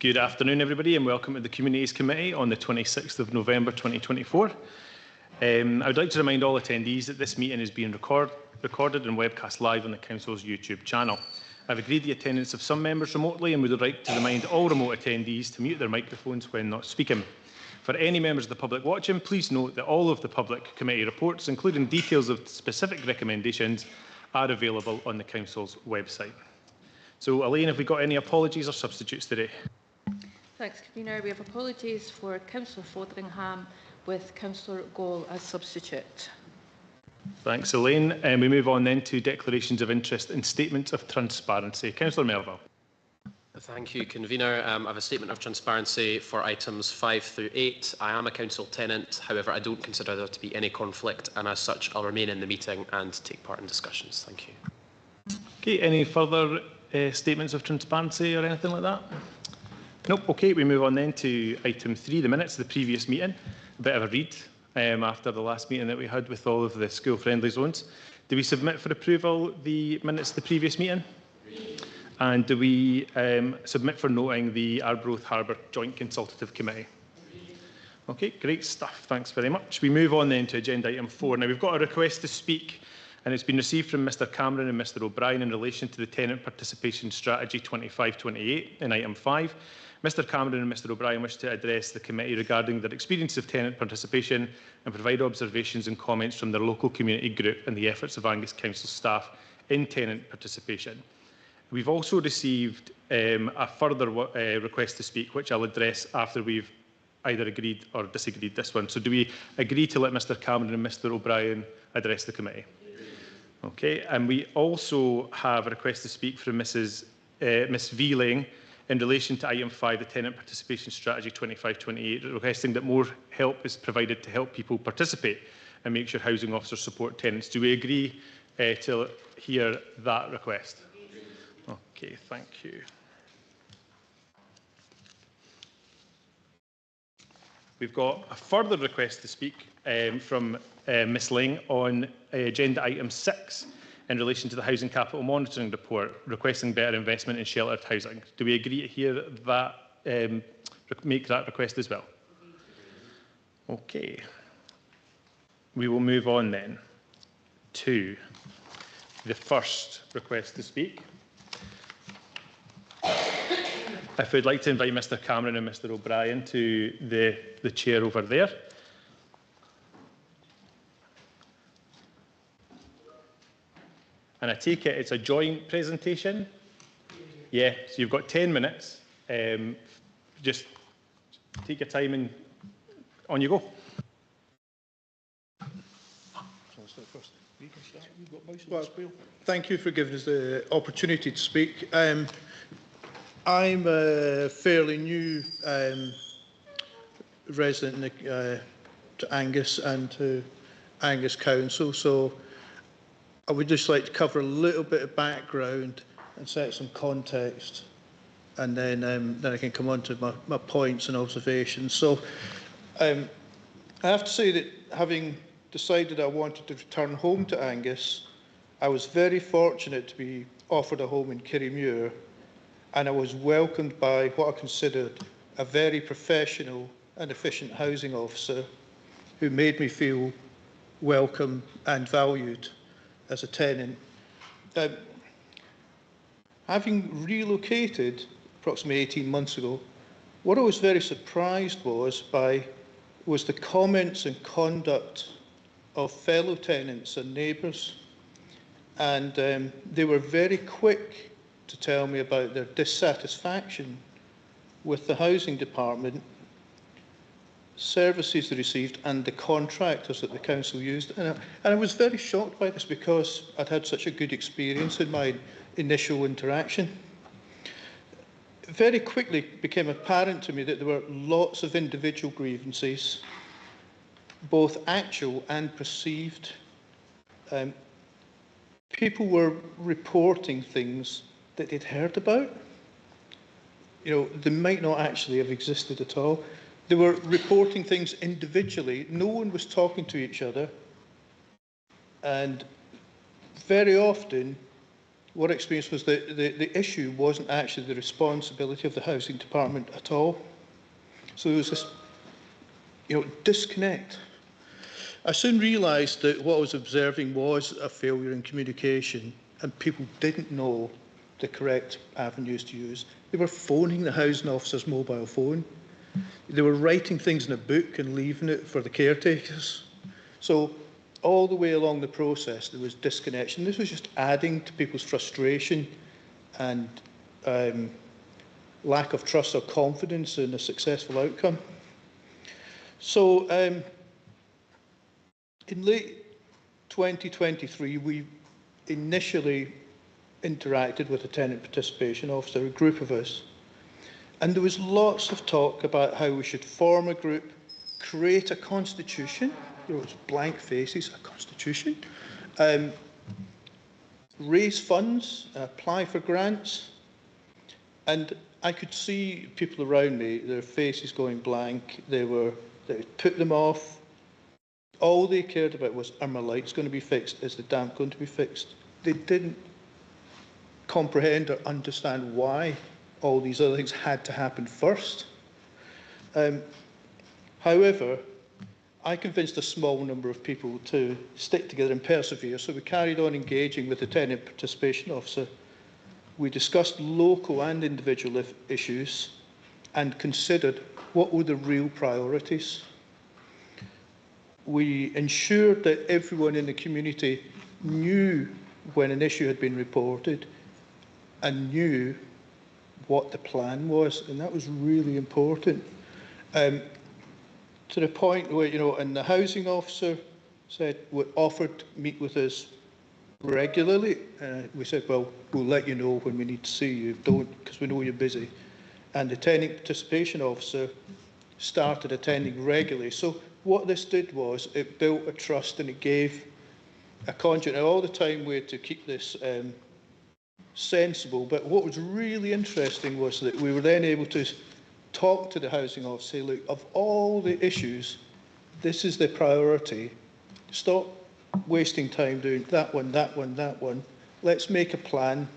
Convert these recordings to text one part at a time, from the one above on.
Good afternoon, everybody, and welcome to the Communities Committee on the 26th of November 2024. I would like to remind all attendees that this meeting is being recorded and webcast live on the Council's YouTube channel. I've agreed the attendance of some members remotely and would like to remind all remote attendees to mute their microphones when not speaking. For any members of the public watching, please note that all of the public committee reports, including details of specific recommendations, are available on the Council's website. So, Elaine, have we got any apologies or substitutes today? Thanks, Convener. We have apologies for Councillor Fotheringham with Councillor Gall as substitute. Thanks, Elaine. And we move on then to declarations of interest and statements of transparency. Councillor Melville. Thank you, Convener. I have a statement of transparency for items 5 through 8. I am a council tenant, however, I don't consider there to be any conflict, and as such, I'll remain in the meeting and take part in discussions. Thank you. Okay, any further statements of transparency or anything like that? Nope. Okay, we move on then to item 3, the minutes of the previous meeting. A bit of a read after the last meeting that we had with all of the school-friendly zones. Do we submit for approval the minutes of the previous meeting? And do we submit for noting the Arbroath Harbour Joint Consultative Committee? Okay, great stuff. Thanks very much. We move on then to agenda item 4. Now, we've got a request to speak, and it's been received from Mr Cameron and Mr O'Brien in relation to the Tenant Participation Strategy 25-28 in item 5. Mr Cameron and Mr O'Brien wish to address the committee regarding their experience of tenant participation and provide observations and comments from their local community group and the efforts of Angus Council staff in tenant participation. We've also received a further request to speak, which I'll address after we've either agreed or disagreed this one. So do we agree to let Mr Cameron and Mr O'Brien address the committee? Okay, and we also have a request to speak from Miss Veeling in relation to item 5, the Tenant Participation Strategy 25-28, requesting that more help is provided to help people participate and make sure housing officers support tenants. Do we agree to hear that request? Okay, thank you. We've got a further request to speak from Ms Ling on agenda item 6 in relation to the Housing Capital Monitoring Report, requesting better investment in sheltered housing. Do we agree to hear that, make that request as well? Okay. We will move on then to the first request to speak. If we'd like to invite Mr Cameron and Mr O'Brien to the chair over there. And I take it it's a joint presentation? Yeah, so you've got 10 minutes. Just take your time and on you go. Well, thank you for giving us the opportunity to speak. I'm a fairly new resident to Angus and to Angus Council, so I would just like to cover a little bit of background and set some context, and then I can come on to my points and observations. So I have to say that having decided I wanted to return home to Angus, I was very fortunate to be offered a home in Kirriemuir, and I was welcomed by what I considered a very professional and efficient housing officer who made me feel welcome and valued as a tenant. Having relocated approximately 18 months ago, what I was very surprised was the comments and conduct of fellow tenants and neighbours, and they were very quick to tell me about their dissatisfaction with the housing department, services they received and the contractors that the council used. And I was very shocked by this because I'd had such a good experience in my initial interaction. Very quickly it became apparent to me that there were lots of individual grievances, both actual and perceived. People were reporting things that they'd heard about. You know, they might not actually have existed at all. They were reporting things individually. No one was talking to each other. And very often, what I experienced was that the issue wasn't actually the responsibility of the housing department at all. So there was this, disconnect. I soon realised that what I was observing was a failure in communication, and people didn't know the correct avenues to use. They were phoning the housing officer's mobile phone. They were writing things in a book and leaving it for the caretakers. So all the way along the process, there was disconnection. This was just adding to people's frustration and lack of trust or confidence in a successful outcome. So in late 2023, we initially interacted with a tenant participation officer, a group of us, and there was lots of talk about how we should form a group, create a constitution, it's blank faces, a constitution, raise funds, apply for grants, and I could see people around me, their faces going blank, they put them off. All they cared about was, are my lights going to be fixed? Is the damp going to be fixed? They didn't comprehend or understand why all these other things had to happen first. However, I convinced a small number of people to stick together and persevere, so we carried on engaging with the tenant participation officer. We discussed local and individual issues and considered what were the real priorities. We ensured that everyone in the community knew when an issue had been reported and knew what the plan was, and that was really important. To the point where, and the housing officer said, offered to meet with us regularly. We said, well, we'll let you know when we need to see you, because we know you're busy. And the tenant participation officer started attending regularly. So what this did was it built a trust and it gave a conduit. Now, all the time we had to keep this sensible, but what was really interesting was that we were then able to talk to the housing officer, say, look, of all the issues, this is the priority. Stop wasting time doing that one, that one, that one. Let's make a plan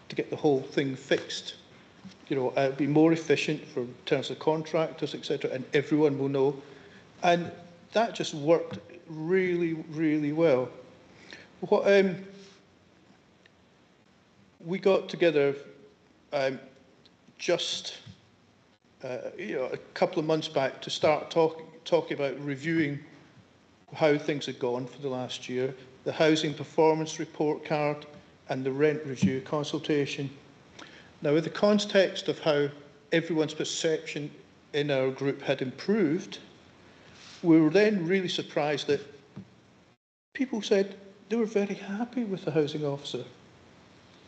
to get the whole thing fixed. It'll be more efficient for terms of contractors, etc., and everyone will know. And that just worked really, really well. What, we got together just a couple of months back to start talking about reviewing how things had gone for the last year, the housing performance report card and the rent review consultation. Now, in the context of how everyone's perception in our group had improved, we were then really surprised that people said they were very happy with the housing officer.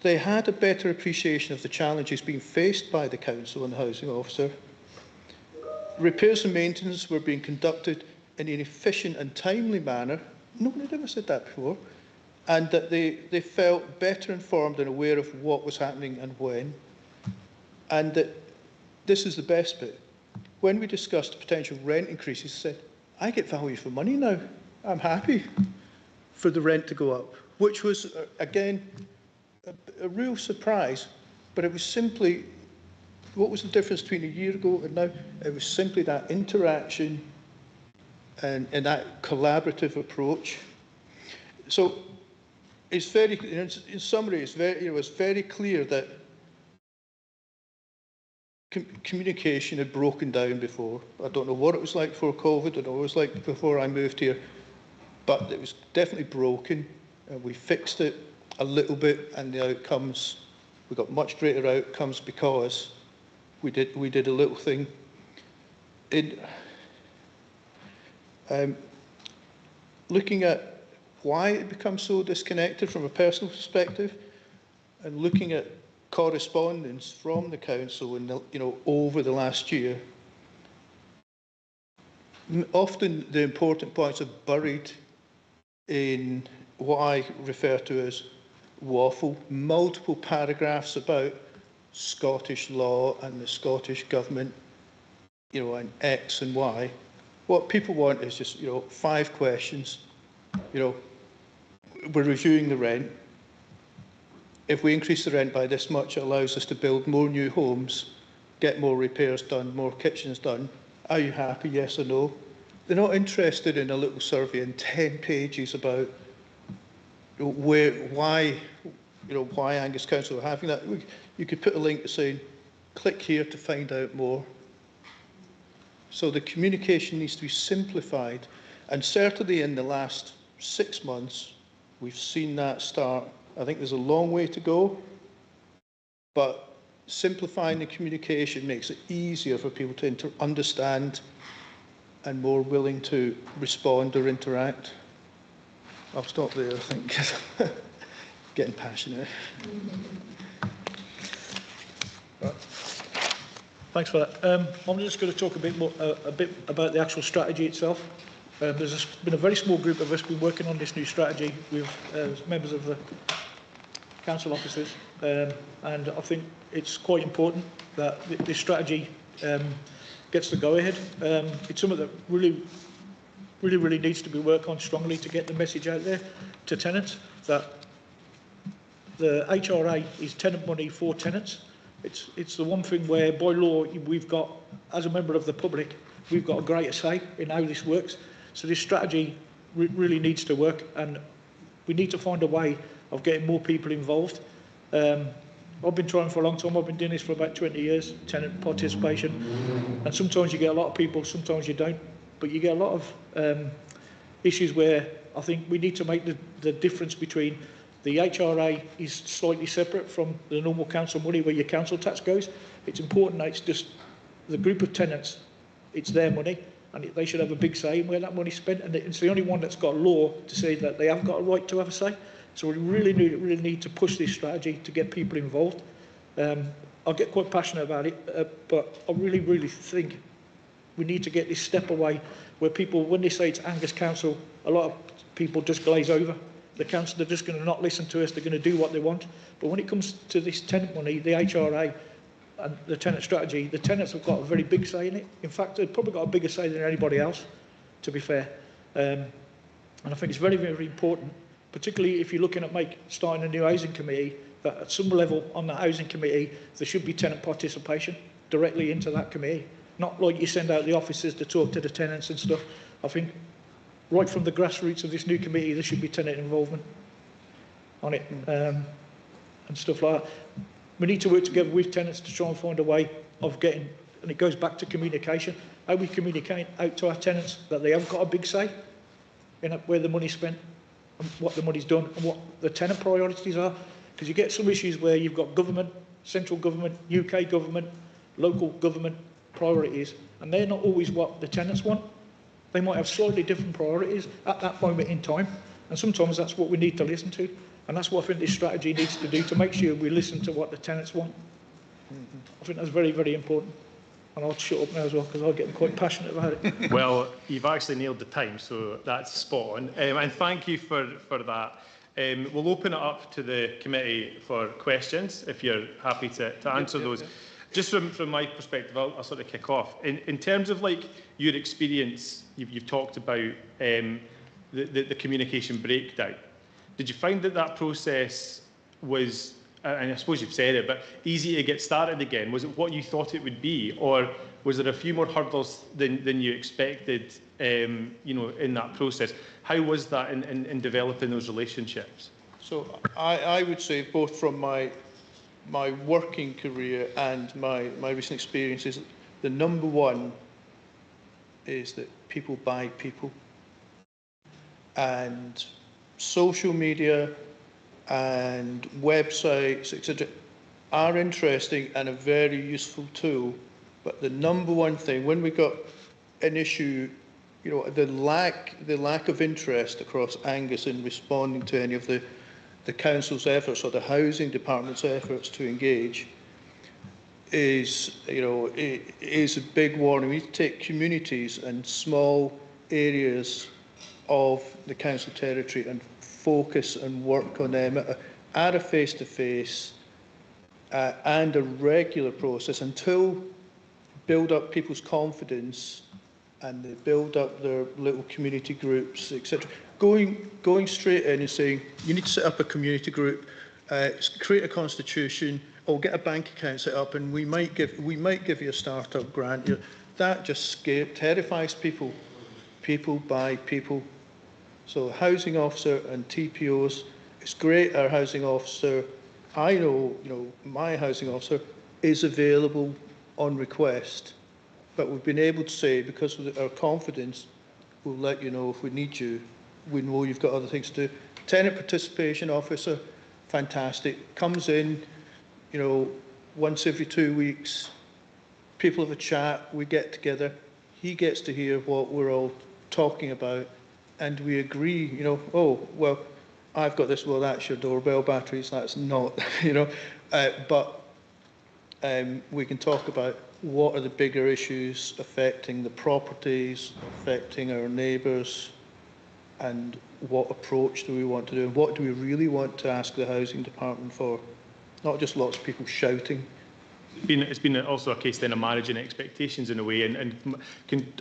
They had a better appreciation of the challenges being faced by the council and the housing officer. Repairs and maintenance were being conducted in an efficient and timely manner. Nobody had ever said that before. And that they felt better informed and aware of what was happening and when. And that this is the best bit. When we discussed potential rent increases, they said, I get value for money now. I'm happy for the rent to go up, which was, again, a real surprise, but it was simply, what was the difference between a year ago and now? It was simply that interaction and that collaborative approach. So it's very, in summary, it was very clear that communication had broken down before. I don't know what it was like before COVID, I don't know what it was like before I moved here, but it was definitely broken. We fixed it a little bit, and the outcomes, we got much greater outcomes because we did a little thing. Looking at why it becomes so disconnected from a personal perspective, and looking at correspondence from the council and over the last year, often the important points are buried in what I refer to as waffle, multiple paragraphs about Scottish law and the Scottish government, and X and Y. What people want is just, 5 questions. We're reviewing the rent. if we increase the rent by this much, it allows us to build more new homes, get more repairs done, more kitchens done. Are you happy, yes or no? They're not interested in a little survey in 10 pages about why Angus Council are having that. You could put a link to saying, click here to find out more. So the communication needs to be simplified. And certainly in the last 6 months, we've seen that start. I think there's a long way to go, but simplifying the communication makes it easier for people to understand and more willing to respond or interact. I'll stop there, I think. Getting passionate. Right. Thanks for that. I'm just going to talk a bit about the actual strategy itself. There's been a very small group of us been working on this new strategy with members of the council officers, and I think it's quite important that this strategy gets the go-ahead. It's something that really needs to be worked on strongly to get the message out there to tenants that the HRA is tenant money for tenants. It's the one thing where, by law, we've got, as a member of the public, we've got a greater say in how this works. So this strategy really needs to work, and we need to find a way of getting more people involved. I've been trying for a long time. I've been doing this for about 20 years, tenant participation. And sometimes you get a lot of people, sometimes you don't. But you get a lot of issues where I think we need to make the difference between the HRA is slightly separate from the normal council money where your council tax goes. It's important that it's just the group of tenants, it's their money, and they should have a big say in where that money's spent. And it's the only one that's got law to say that they have got a right to have a say. So we really need to push this strategy to get people involved. I get quite passionate about it, but I really think we need to get this step away where people, when they say it's Angus Council, a lot of people just glaze over. The council, they're just going to not listen to us, they're going to do what they want. But when it comes to this tenant money, the HRA and the tenant strategy, the tenants have got a very big say in it. In fact, they've probably got a bigger say than anybody else, to be fair. And I think it's very important, particularly if you're looking at starting a new housing committee, that at some level on that housing committee, there should be tenant participation directly into that committee. Not like you send out the officers to talk to the tenants and stuff. I think right from the grassroots of this new committee, there should be tenant involvement on it and stuff like that. We need to work together with tenants to try and find a way of getting, and it goes back to communication, how we communicate out to our tenants that they have got a big say in where the money's spent and what the money's done and what the tenant priorities are. Because you get some issues where you've got government, central government, UK government, local government priorities, and they're not always what the tenants want. They might have slightly different priorities at that moment in time, and sometimes that's what we need to listen to, and that's what I think this strategy needs to do, to make sure we listen to what the tenants want. I think that's very important, and I'll shut up now as well because I'm getting quite passionate about it. Well, you've actually nailed the time, so that's spot on, and thank you for that. We'll open it up to the committee for questions if you're happy to answer those. Just from my perspective, I'll sort of kick off. In terms of like your experience, you've talked about the communication breakdown. Did you find that process was, and I suppose you've said it, but easy to get started again? Was it what you thought it would be, or was there a few more hurdles than you expected, in that process? How was that in developing those relationships? So I would say, both from my working career and my recent experiences, the number one is that people buy people. And social media and websites, etc., are interesting and a very useful tool. But the number one thing, when we got an issue, the lack of interest across Angus in responding to any of the council's efforts or the housing department's efforts to engage is a big warning. We need to take communities and small areas of the council territory and focus and work on them at a face-to-face and a regular process until build up people's confidence and they build up their little community groups, etc. Going straight in and saying, you need to set up a community group, create a constitution or get a bank account set up, and we might give you a startup grant. That just terrifies people. People buy people. So housing officer and TPOs, it's great. Our housing officer, I know, my housing officer is available on request, but we've been able to say, because of our confidence, we'll let you know if we need you. We know you've got other things to do. Tenant participation officer, fantastic. Comes in, once every 2 weeks. People have a chat. We get together. He gets to hear what we're all talking about, and we agree. Oh well, I've got this. Well, that's your doorbell batteries. That's not. But we can talk about what are the bigger issues affecting the properties, affecting our neighbours, and what approach do we want to do, and what do we really want to ask the housing department for, not just lots of people shouting. It's been also a case then of managing expectations in a way, and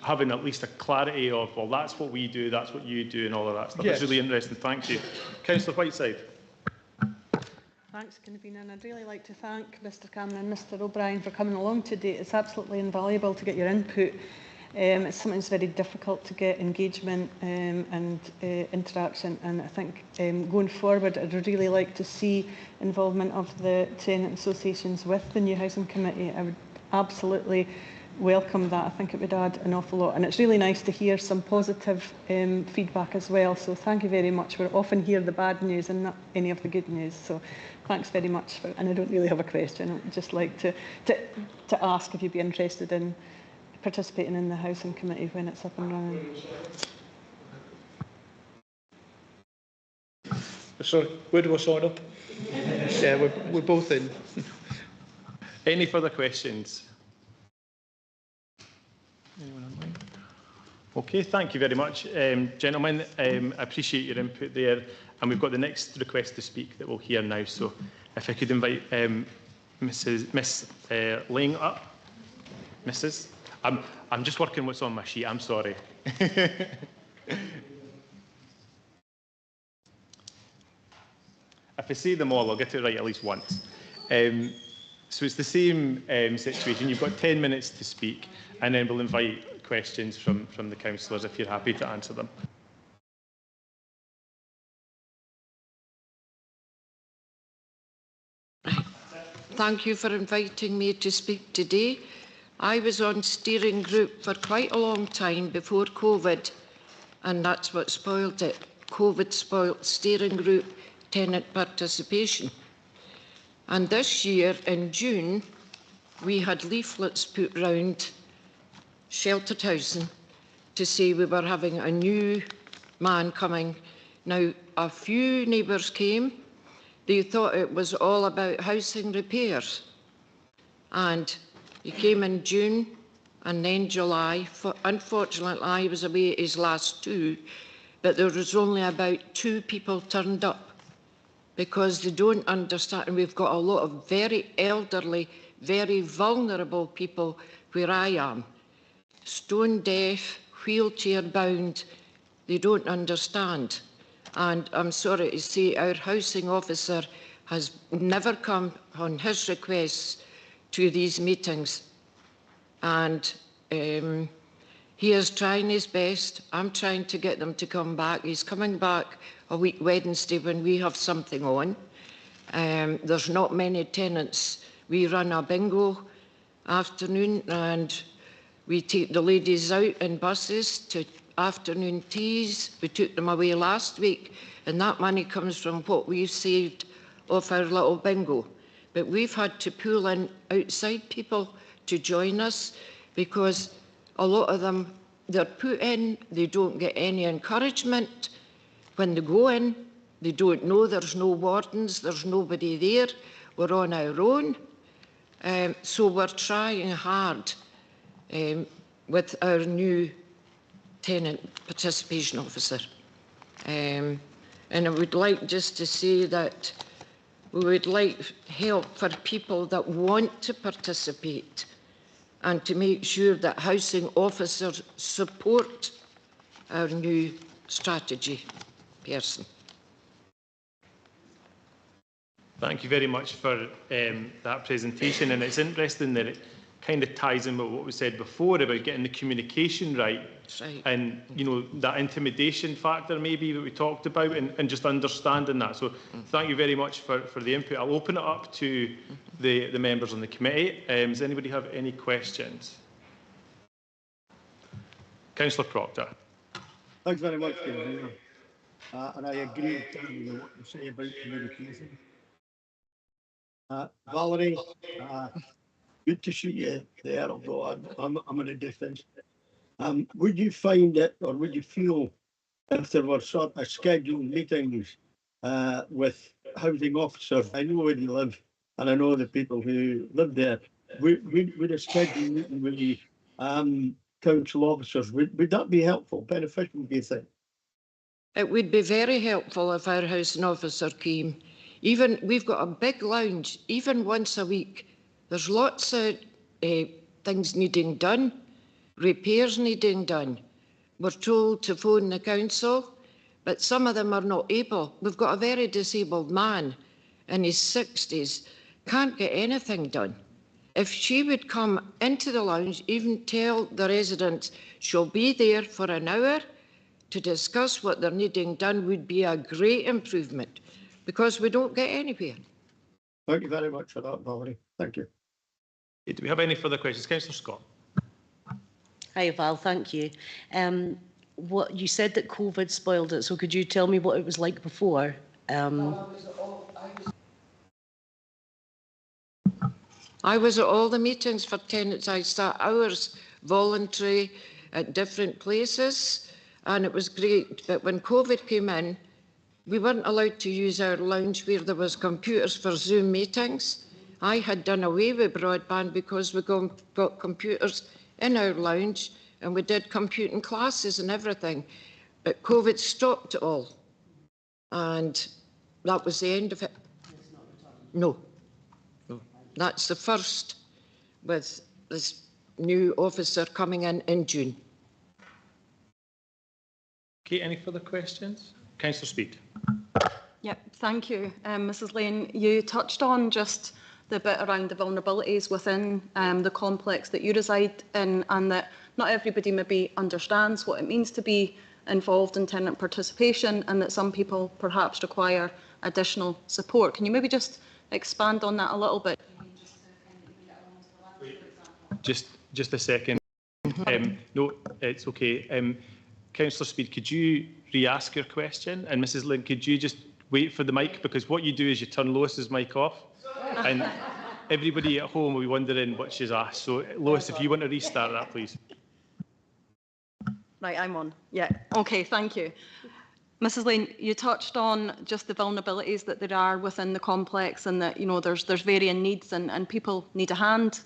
having at least a clarity of, well, that's what we do, that's what you do, and all of that stuff. Yes. It's really interesting. Thank you. Councillor Whiteside. Thanks, Convener, and I'd really like to thank Mr Cameron and Mr O'Brien for coming along today. It's absolutely invaluable to get your input. It's something that's very difficult to get engagement and interaction, and I think going forward I'd really like to see involvement of the tenant associations with the new housing committee. I would absolutely welcome that. I think it would add an awful lot, and it's really nice to hear some positive feedback as well, so thank you very much. We often hear the bad news and not any of the good news, so thanks very much for, and I don't really have a question. I'd just like to ask if you'd be interested in participating in the housing committee when it's up and running. Sorry, where do I sign up? Yeah, we're both in. Any further questions? Anyone online? Okay, thank you very much, gentlemen. I appreciate your input there, and we've got the next request to speak that we'll hear now. So, if I could invite Miss Ling up, Mrs. I'm just working what's on my sheet. I'm sorry. If I say them all, I'll get it right at least once. So it's the same situation. You've got 10 minutes to speak, and then we'll invite questions from the councillors if you're happy to answer them. Thank you for inviting me to speak today. I was on steering group for quite a long time before COVID, and that's what spoiled it. COVID spoiled steering group tenant participation. And this year, in June, we had leaflets put round sheltered housing to say we were having a new man coming. Now, a few neighbours came. They thought it was all about housing repairs. And he came in June and then July. Unfortunately, I was away at his last two, but there was only about 2 people turned up because they don't understand. And we've got a lot of very elderly, very vulnerable people where I am. Stone deaf, wheelchair bound, they don't understand. And I'm sorry to say our housing officer has never come on his requests to these meetings, and he is trying his best. I'm trying to get them to come back. He's coming back a week Wednesday when we have something on. There's not many tenants. We run a bingo afternoon, and we take the ladies out in buses to afternoon teas. We took them away last week, and that money comes from what we've saved off our little bingo. But we've had to pull in outside people to join us because a lot of them, they're put in, they don't get any encouragement. When they go in, they don't know, there's no wardens, there's nobody there, we're on our own. So we're trying hard with our new tenant participation officer. And I would like just to say that we would like help for people that want to participate and to make sure that housing officers support our new strategy person. Thank you very much for that presentation, and it's interesting that it kind of ties in with what we said before about getting the communication right, and that intimidation factor maybe that we talked about, and just understanding that. So thank you very much for the input. I'll open it up to the members on the committee. Does anybody have any questions? Councillor Proctor. Thanks very much, Convener. And I agree with what you say about communication. Valerie, good to see you there, although I'm in a distance. Would you find it, or would you feel, if there were sort of scheduled meetings with housing officers? I know where you live, and I know the people who live there. Would a scheduled meeting with the council officers, would that be helpful, beneficial, do you think? It would be very helpful if our housing officer came. Even we've got a big lounge, even once a week. There's lots of things needing done, repairs needing done. We're told to phone the council, but some of them are not able. We've got a very disabled man in his 60s, can't get anything done. If she would come into the lounge, even tell the residents she'll be there for an hour to discuss what they're needing done, would be a great improvement, because we don't get anywhere. Thank you very much for that, Valerie. Thank you. Do we have any further questions? Councillor Scott. Hi, Val. Thank you. What you said that COVID spoiled it, so could you tell me what it was like before? I was at all the meetings for tenants. I sat hours voluntary at different places, and it was great. But when COVID came in, we weren't allowed to use our lounge where there was computers for Zoom meetings. I had done away with broadband because we got computers in our lounge, and we did computing classes and everything. But COVID stopped it all, and that was the end of it. No. That's the first, with this new officer coming in June. Okay, any further questions? Councillor Speed. Yep, thank you. Mrs Lane, you touched on just the bit around the vulnerabilities within the complex that you reside in, and that not everybody maybe understands what it means to be involved in tenant participation, and that some people perhaps require additional support. Can you maybe just expand on that a little bit? Just a second. No, it's okay. Councillor Speed, could you re-ask your question? And Mrs Lynn, could you just wait for the mic? Because what you do is you turn Lois's mic off, and everybody at home will be wondering what she's asked. So, Lois, if you want to restart that, please. Right, I'm on. Yeah, okay, thank you. Mrs Lane, you touched on just the vulnerabilities that there are within the complex, and that, you know, there's varying needs, and people need a hand,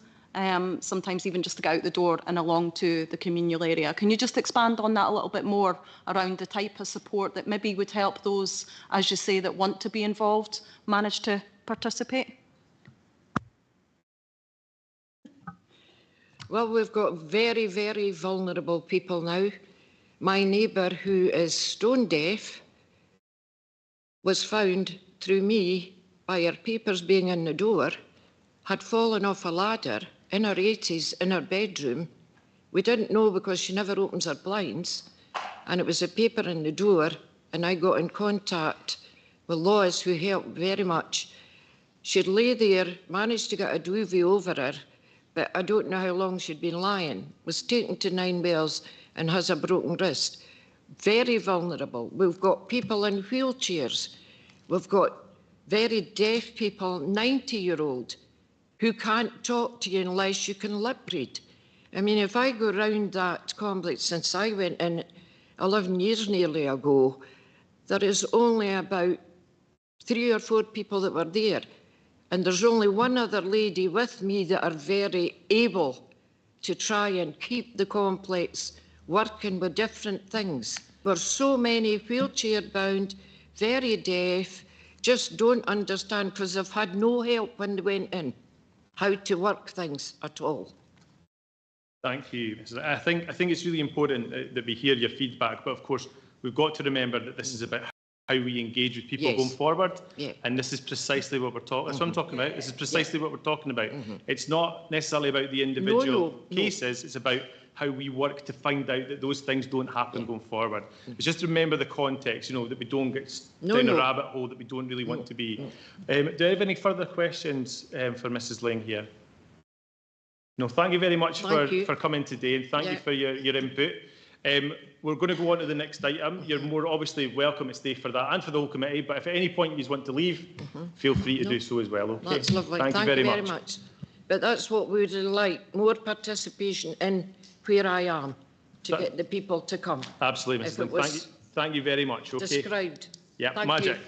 sometimes even just to get out the door and along to the communal area. Can you just expand on that a little bit more around the type of support that maybe would help those, as you say, that want to be involved, manage to participate? Well, we've got very, very vulnerable people now. My neighbour, who is stone deaf, was found through me by her papers being in the door, had fallen off a ladder in her 80s in her bedroom. We didn't know because she never opens her blinds, and it was a paper in the door, and I got in contact with Lois, who helped very much. She'd lay there, managed to get a duvet over her, but I don't know how long she'd been lying, was taken to 9 Wells and has a broken wrist. Very vulnerable. We've got people in wheelchairs. We've got very deaf people, 90-year-old, who can't talk to you unless you can lip read. I mean, if I go round that complex since I went in 11 years nearly ago, there is only about 3 or 4 people that were there. And there's only one other lady with me that are very able to try and keep the complex working with different things. There's so many wheelchair-bound, very deaf, just don't understand because they've had no help when they went in, how to work things at all. Thank you. I think it's really important that we hear your feedback, but of course we've got to remember that this is about how we engage with people Yes. going forward. Yeah. And this is precisely what we're talking. That's what I'm talking about. This is precisely what we're talking about. It's not necessarily about the individual cases. It's about how we work to find out that those things don't happen going forward. It's just to remember the context, that we don't get down a rabbit hole that we don't really want to be. Do I have any further questions for Mrs. Ling here? No, thank you very much for coming today, and thank you for your input. We're going to go on to the next item. You're more obviously welcome to stay for that and for the whole committee, but if at any point you want to leave, feel free to do so as well. Okay? That's lovely. Thank you very much. But that's what we would like, more participation in where I am, to get the people to come. Absolutely, Mrs. Ling. Thank you very much. Okay. Described. Yeah, Thank magic. You.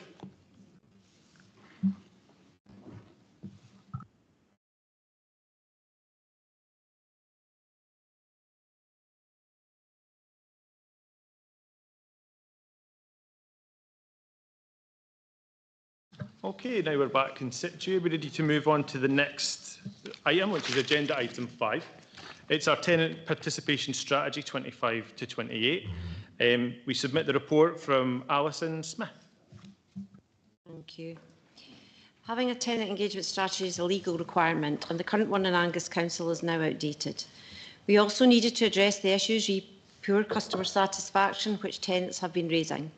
Okay, now we're back in situ. We're ready to move on to the next item, which is agenda item 5. It's our tenant participation strategy 25 to 28. We submit the report from Alison Smith. Thank you. Having a tenant engagement strategy is a legal requirement, and the current one in Angus Council is now outdated. We also needed to address the issues re poor customer satisfaction which tenants have been raising.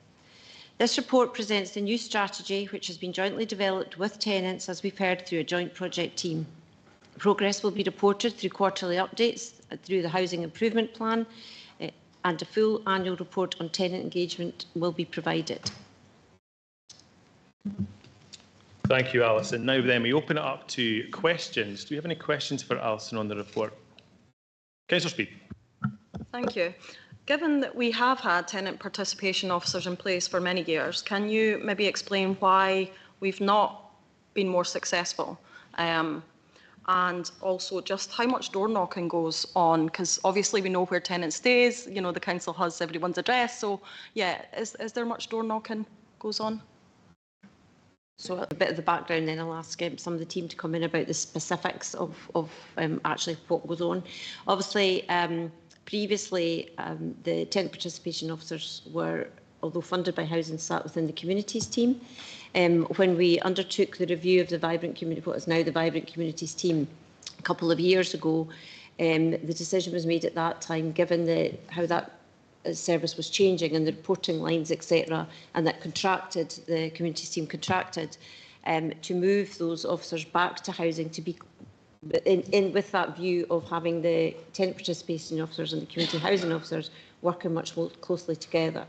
This report presents the new strategy, which has been jointly developed with tenants, as we've heard, through a joint project team. Progress will be reported through quarterly updates through the Housing Improvement Plan, and a full annual report on tenant engagement will be provided. Thank you, Alison. Now then, we open it up to questions. Do we have any questions for Alison on the report? Councillor Speed. Thank you. Given that we have had tenant participation officers in place for many years, can you maybe explain why we've not been more successful? And also just how much door knocking goes on, because obviously we know where tenant stays, the council has everyone's address. So yeah, is there much door knocking goes on? So a bit of the background, then I'll ask some of the team to come in about the specifics of actually what goes on. Obviously, previously, the tenant participation officers were, although funded by Housing, sat within the communities team. When we undertook the review of the Vibrant Community, what is now the Vibrant Communities team, a couple of years ago, the decision was made at that time, given how that service was changing and the reporting lines, etc., and that the communities team contracted, to move those officers back to housing to be with that view of having the tenant participation officers and the community housing officers working much more closely together.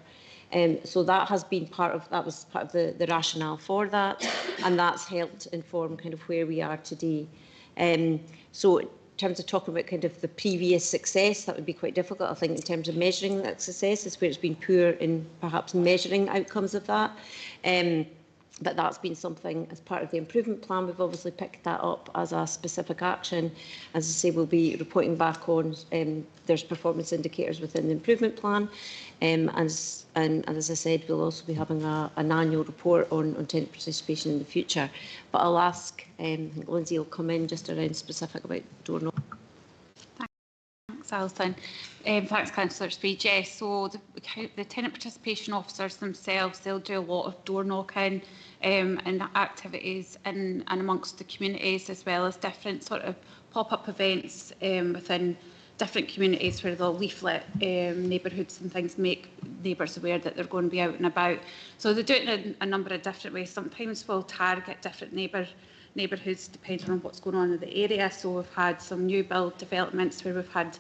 So that was part of the rationale for that, and that's helped inform kind of where we are today. So in terms of talking about kind of the previous success, that would be quite difficult. I think in terms of measuring that success is where it's been poor in perhaps measuring outcomes of that. But that's been something as part of the improvement plan. We've obviously picked that up as a specific action. As I say, we'll be reporting back on there's performance indicators within the improvement plan. And as I said, we'll also be having an annual report on tenant participation in the future. But I'll ask, I think Lindsay will come in just around specific about door knocking. Thanks, Alison. Thanks, Councillor Speed. Yes, so the tenant participation officers themselves, they'll do a lot of door knocking and activities and amongst the communities, as well as different sort of pop-up events within different communities where they'll leaflet neighbourhoods and things, make neighbours aware that they're going to be out and about. So they do it in a number of different ways. Sometimes we'll target different neighbourhoods depending on what's going on in the area. So we've had some new build developments where we've had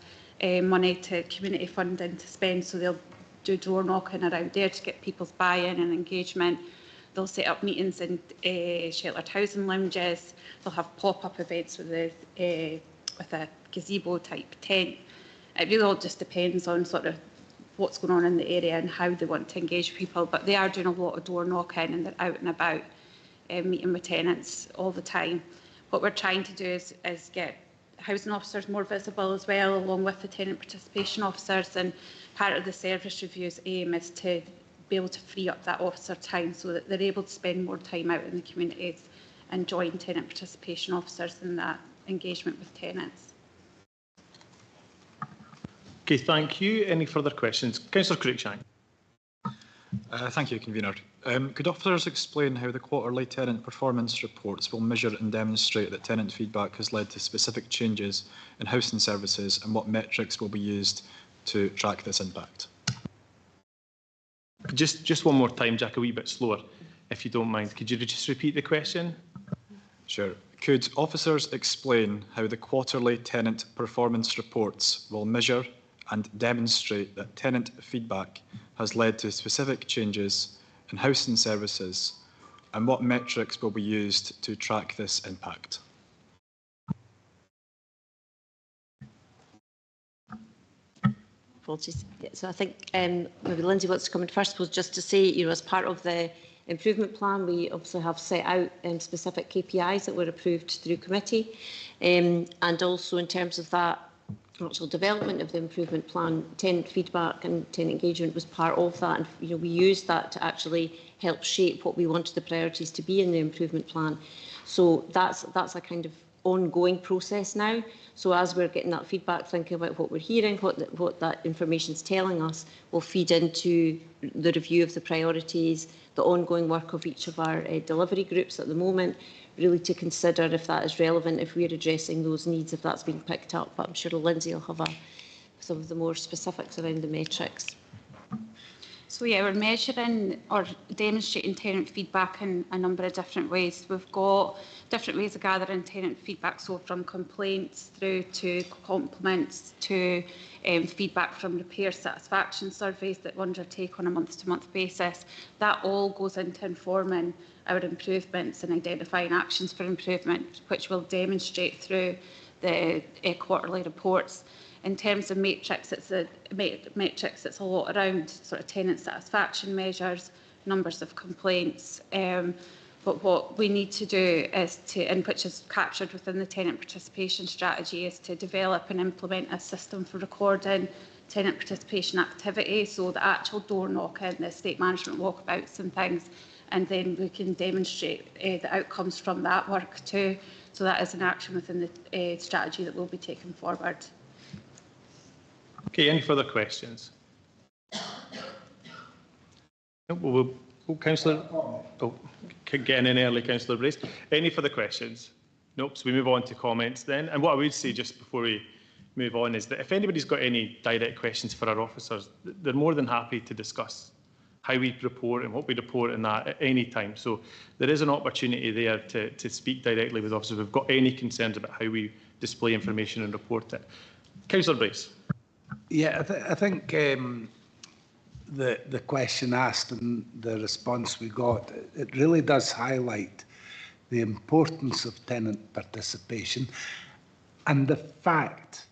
money to community funding to spend, so they'll do door knocking around there to get people's buy-in and engagement. They'll set up meetings in sheltered housing lounges. They'll have pop-up events with a gazebo type tent. It really all just depends on sort of what's going on in the area and how they want to engage people, but they are doing a lot of door knocking and they're out and about meeting with tenants all the time. What we're trying to do is get housing officers more visible as well, along with the tenant participation officers, and part of the service review's aim is to be able to free up that officer time so that they're able to spend more time out in the communities and join tenant participation officers in that engagement with tenants. Okay, thank you. Any further questions? Councillor Cruikshank. Thank you, Convener. Could officers explain how the quarterly tenant performance reports will measure and demonstrate that tenant feedback has led to specific changes in housing services, and what metrics will be used to track this impact? Just one more time, Jack, a wee bit slower, if you don't mind. Could you just repeat the question? Sure. Could officers explain how the quarterly tenant performance reports will measure and demonstrate that tenant feedback has led to specific changes in housing services, and what metrics will be used to track this impact? Apologies. Yeah, so I think maybe Lindsay wants to come in first, was just to say, as part of the improvement plan, we obviously have set out specific KPIs that were approved through committee, and also in terms of that actual development of the improvement plan, tenant feedback and tenant engagement was part of that, and we used that to actually help shape what we wanted the priorities to be in the improvement plan. So that's a kind of ongoing process now. So as we're getting that feedback, thinking about what we're hearing, what that information is telling us, will feed into the review of the priorities, the ongoing work of each of our delivery groups at the moment, really to consider if that is relevant, if we're addressing those needs, if that's being picked up. But I'm sure Lindsay will have some of the more specifics around the metrics. So yeah, we're measuring or demonstrating tenant feedback in a number of different ways. We've got different ways of gathering tenant feedback, so from complaints through to compliments to feedback from repair satisfaction surveys that we undertake on a month-to-month basis. That all goes into informing our improvements and identifying actions for improvement, which we'll demonstrate through the quarterly reports. In terms of matrix, it's a lot around sort of tenant satisfaction measures, numbers of complaints. But what we need to do is and which is captured within the tenant participation strategy, is to develop and implement a system for recording tenant participation activity, so the actual door knocking, the estate management walkabouts and things, and then we can demonstrate the outcomes from that work too. So that is an action within the strategy that will be taken forward. Okay, any further questions? No, Councillor, getting in early, Councillor Brace. Any further questions? Nope, so we move on to comments then. And what I would say just before we move on is that if anybody's got any direct questions for our officers, they're more than happy to discuss how we report and what we report in that at any time. So there is an opportunity there to speak directly with officers if we've got any concerns about how we display information and report it. Councillor Brace. Yeah, I think the question asked and the response we got, it really does highlight the importance of tenant participation and the fact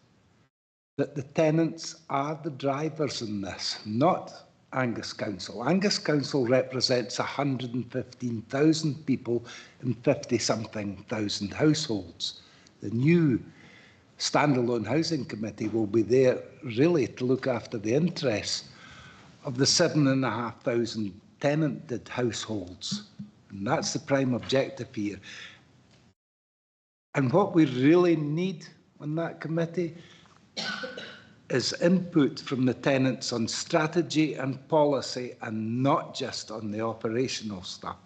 that the tenants are the drivers in this, not Angus Council. Angus Council represents 115,000 people in 50-something thousand households. The new standalone housing committee will be there really to look after the interests of the 7,500 tenanted households. And that's the prime objective here. And what we really need on that committee is input from the tenants on strategy and policy, and not just on the operational stuff.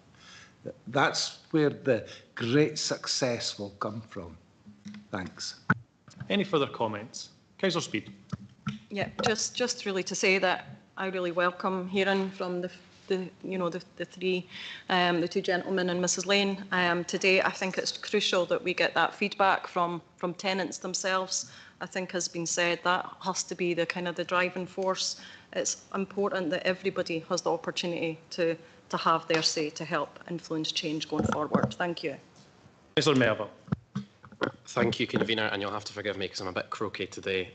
That's where the great success will come from. Thanks. Any further comments? Councillor Speed. Yeah, just really to say that I really welcome hearing from the two gentlemen and Mrs. Lane today. I think it's crucial that we get that feedback from tenants themselves. I think, has been said, that has to be the kind of the driving force. It's important that everybody has the opportunity to have their say to help influence change going forward. Thank you. Councillor Melville. Thank you, Convener, and you'll have to forgive me because I'm a bit croaky today.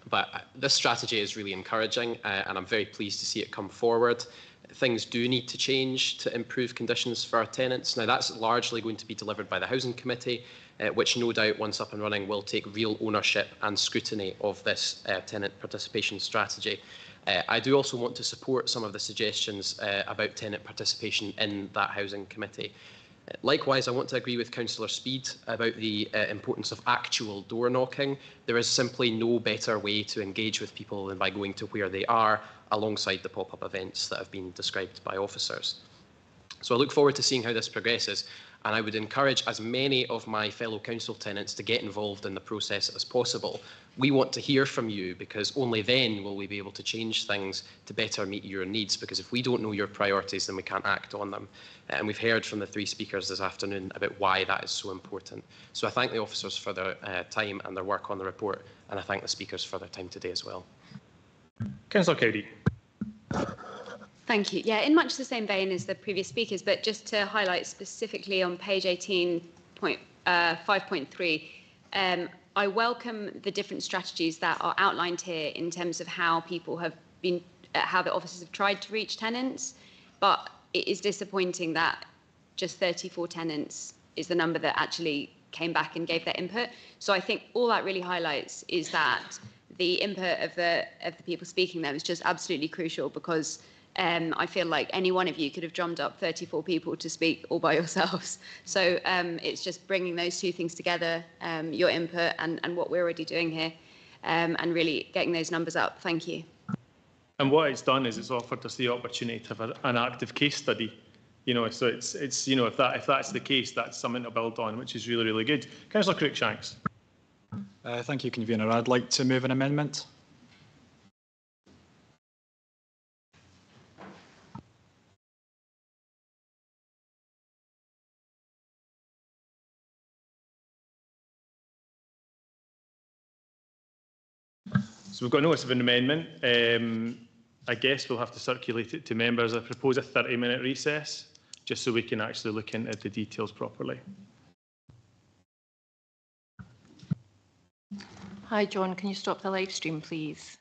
But this strategy is really encouraging, and I'm very pleased to see it come forward. Things do need to change to improve conditions for our tenants. Now, that's largely going to be delivered by the Housing Committee, which no doubt, once up and running, will take real ownership and scrutiny of this tenant participation strategy. I do also want to support some of the suggestions about tenant participation in that Housing Committee. Likewise, I want to agree with Councillor Speed about the importance of actual door knocking. There is simply no better way to engage with people than by going to where they are, alongside the pop-up events that have been described by officers. So I look forward to seeing how this progresses, and I would encourage as many of my fellow council tenants to get involved in the process as possible. We want to hear from you, because only then will we be able to change things to better meet your needs, because if we don't know your priorities, then we can't act on them. And we've heard from the three speakers this afternoon about why that is so important. So I thank the officers for their time and their work on the report, and I thank the speakers for their time today as well. Councillor Cowdery. Thank you. Yeah, in much the same vein as the previous speakers, but just to highlight specifically on page 18.5.3, I welcome the different strategies that are outlined here in terms of how people have been, how the officers have tried to reach tenants, but it is disappointing that just 34 tenants is the number that actually came back and gave their input. So I think all that really highlights is that the input of the people speaking there was just absolutely crucial, because I feel like any one of you could have drummed up 34 people to speak all by yourselves. So it's just bringing those two things together, your input and what we're already doing here, and really getting those numbers up. Thank you. And what it's done is it's offered us the opportunity to have an active case study. You know, so it's you know, if that's the case, that's something to build on, which is really, really good. Councillor Cruikshanks. Thank you, Convener. I'd like to move an amendment. So we've got notice of an amendment. I guess we'll have to circulate it to members. I propose a 30-minute recess, just so we can actually look into the details properly. Hi, John. Can you stop the live stream, please?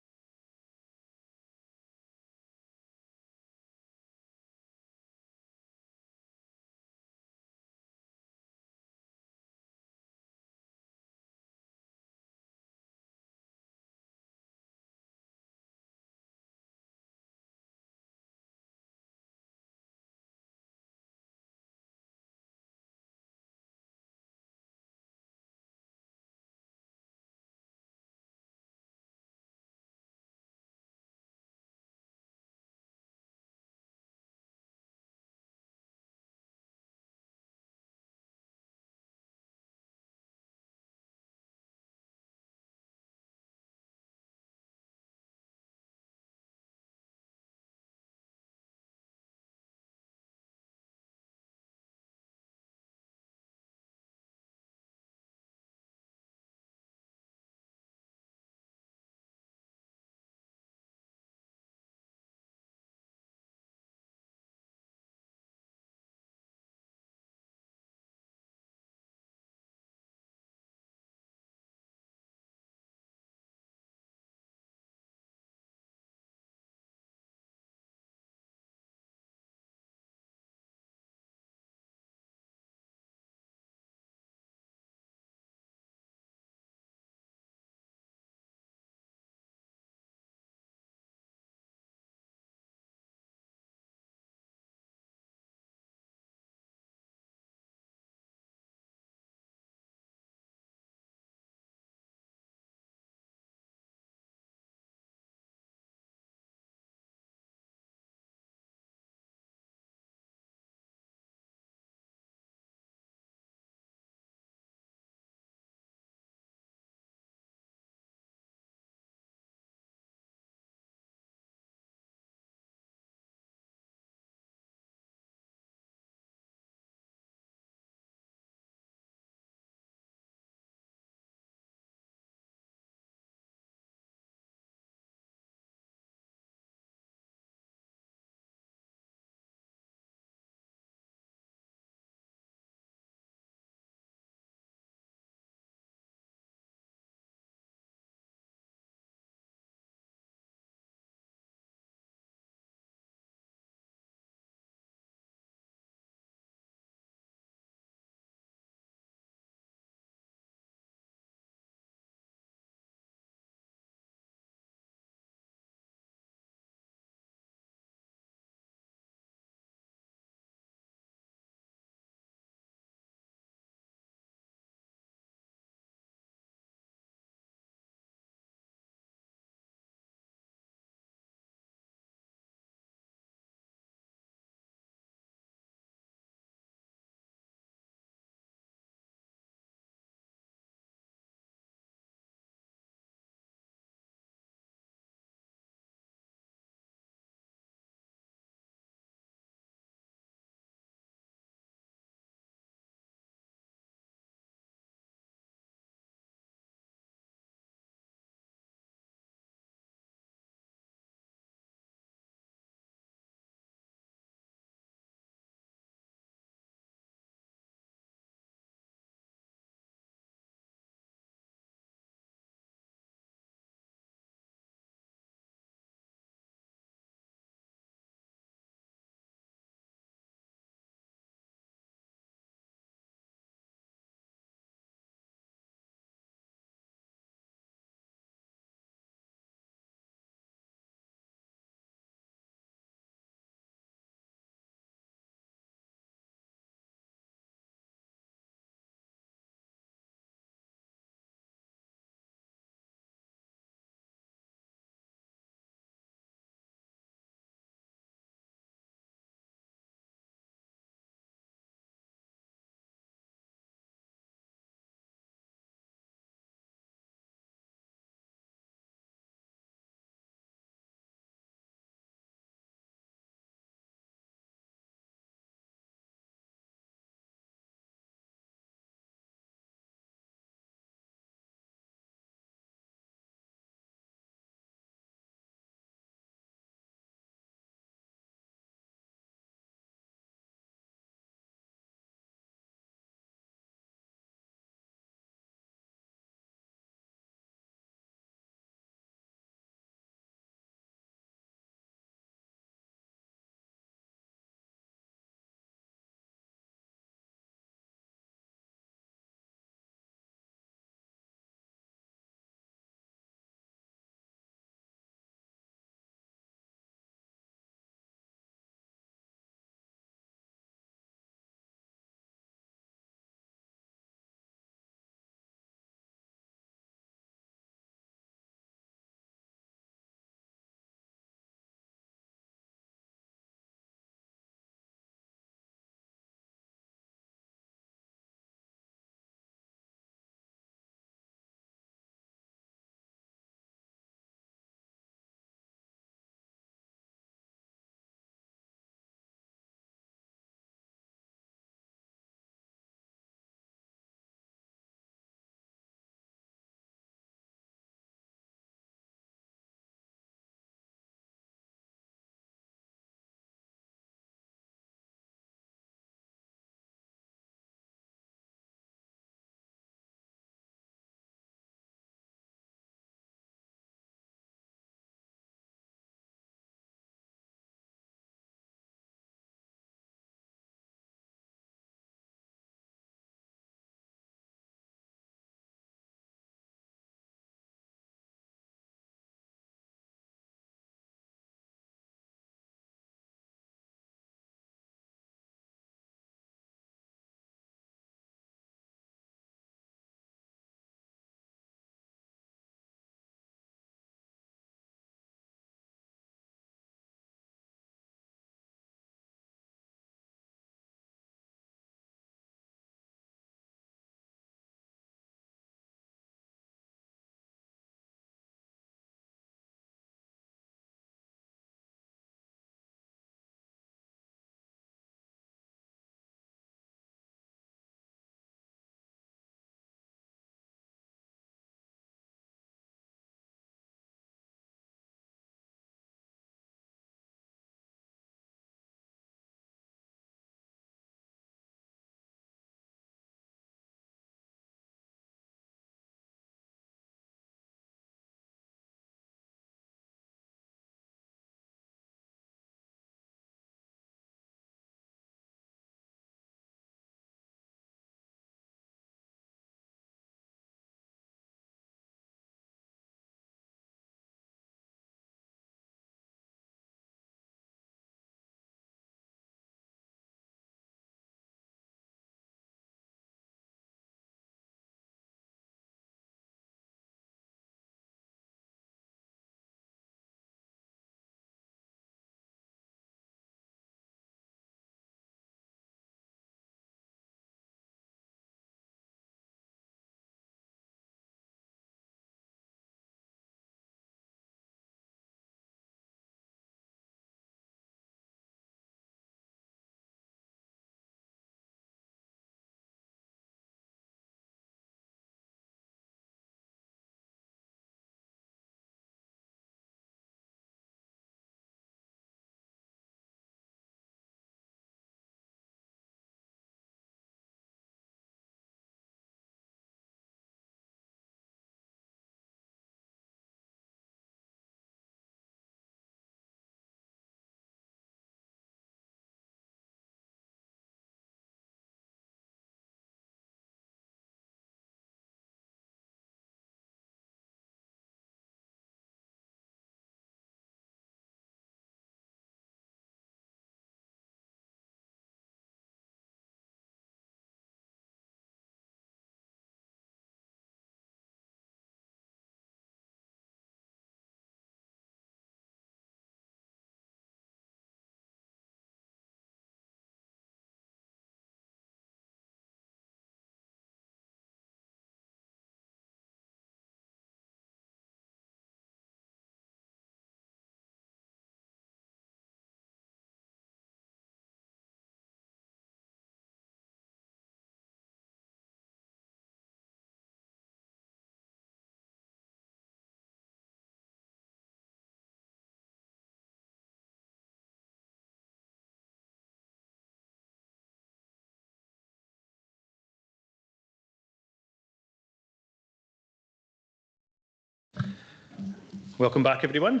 Welcome back, everyone,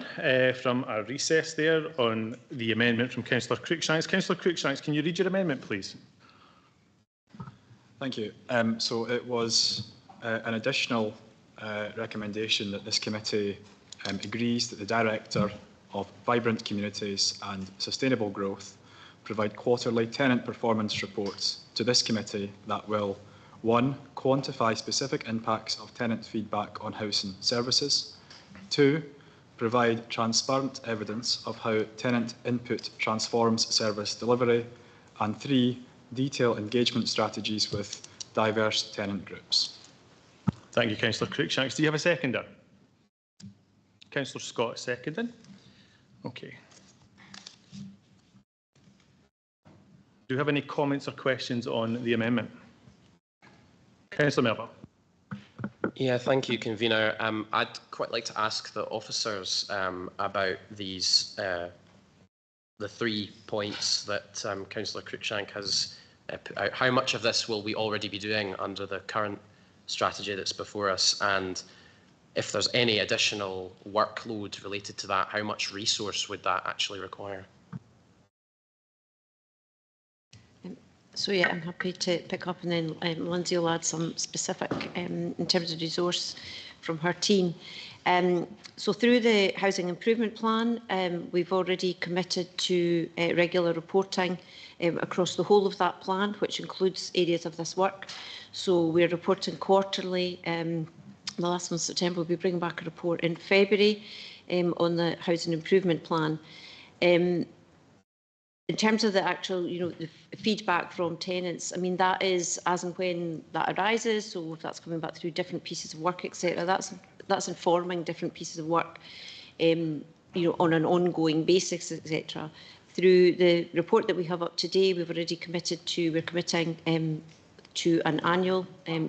from our recess there on the amendment from Councillor Cruikshanks. Councillor Cruikshanks, can you read your amendment, please? Thank you. So it was an additional recommendation that this committee agrees that the Director of Vibrant Communities and Sustainable Growth provide quarterly tenant performance reports to this committee that will 1. Quantify specific impacts of tenant feedback on housing services. 2. Provide transparent evidence of how tenant input transforms service delivery. And 3. Detail engagement strategies with diverse tenant groups. Thank you, Councillor Cruikshanks. Do you have a seconder? Councillor Scott seconding. Okay. Do you have any comments or questions on the amendment? Councillor Melville. Yeah, thank you, Convener. I'd quite like to ask the officers about these, the 3 points that Councillor Cruikshank has put out. How much of this will we already be doing under the current strategy that's before us? And if there's any additional workload related to that, how much resource would that actually require? So yeah, I'm happy to pick up, and then Lindsay will add some specific in terms of resource from her team. So through the Housing Improvement Plan, we've already committed to regular reporting across the whole of that plan, which includes areas of this work. So we're reporting quarterly. The last one in September, we'll be bringing back a report in February on the Housing Improvement Plan. In terms of the actual, the feedback from tenants, I mean, that is as and when that arises. So if that's coming back through different pieces of work, etc., that's informing different pieces of work, on an ongoing basis, etc. Through the report that we have up today, we're committing to an annual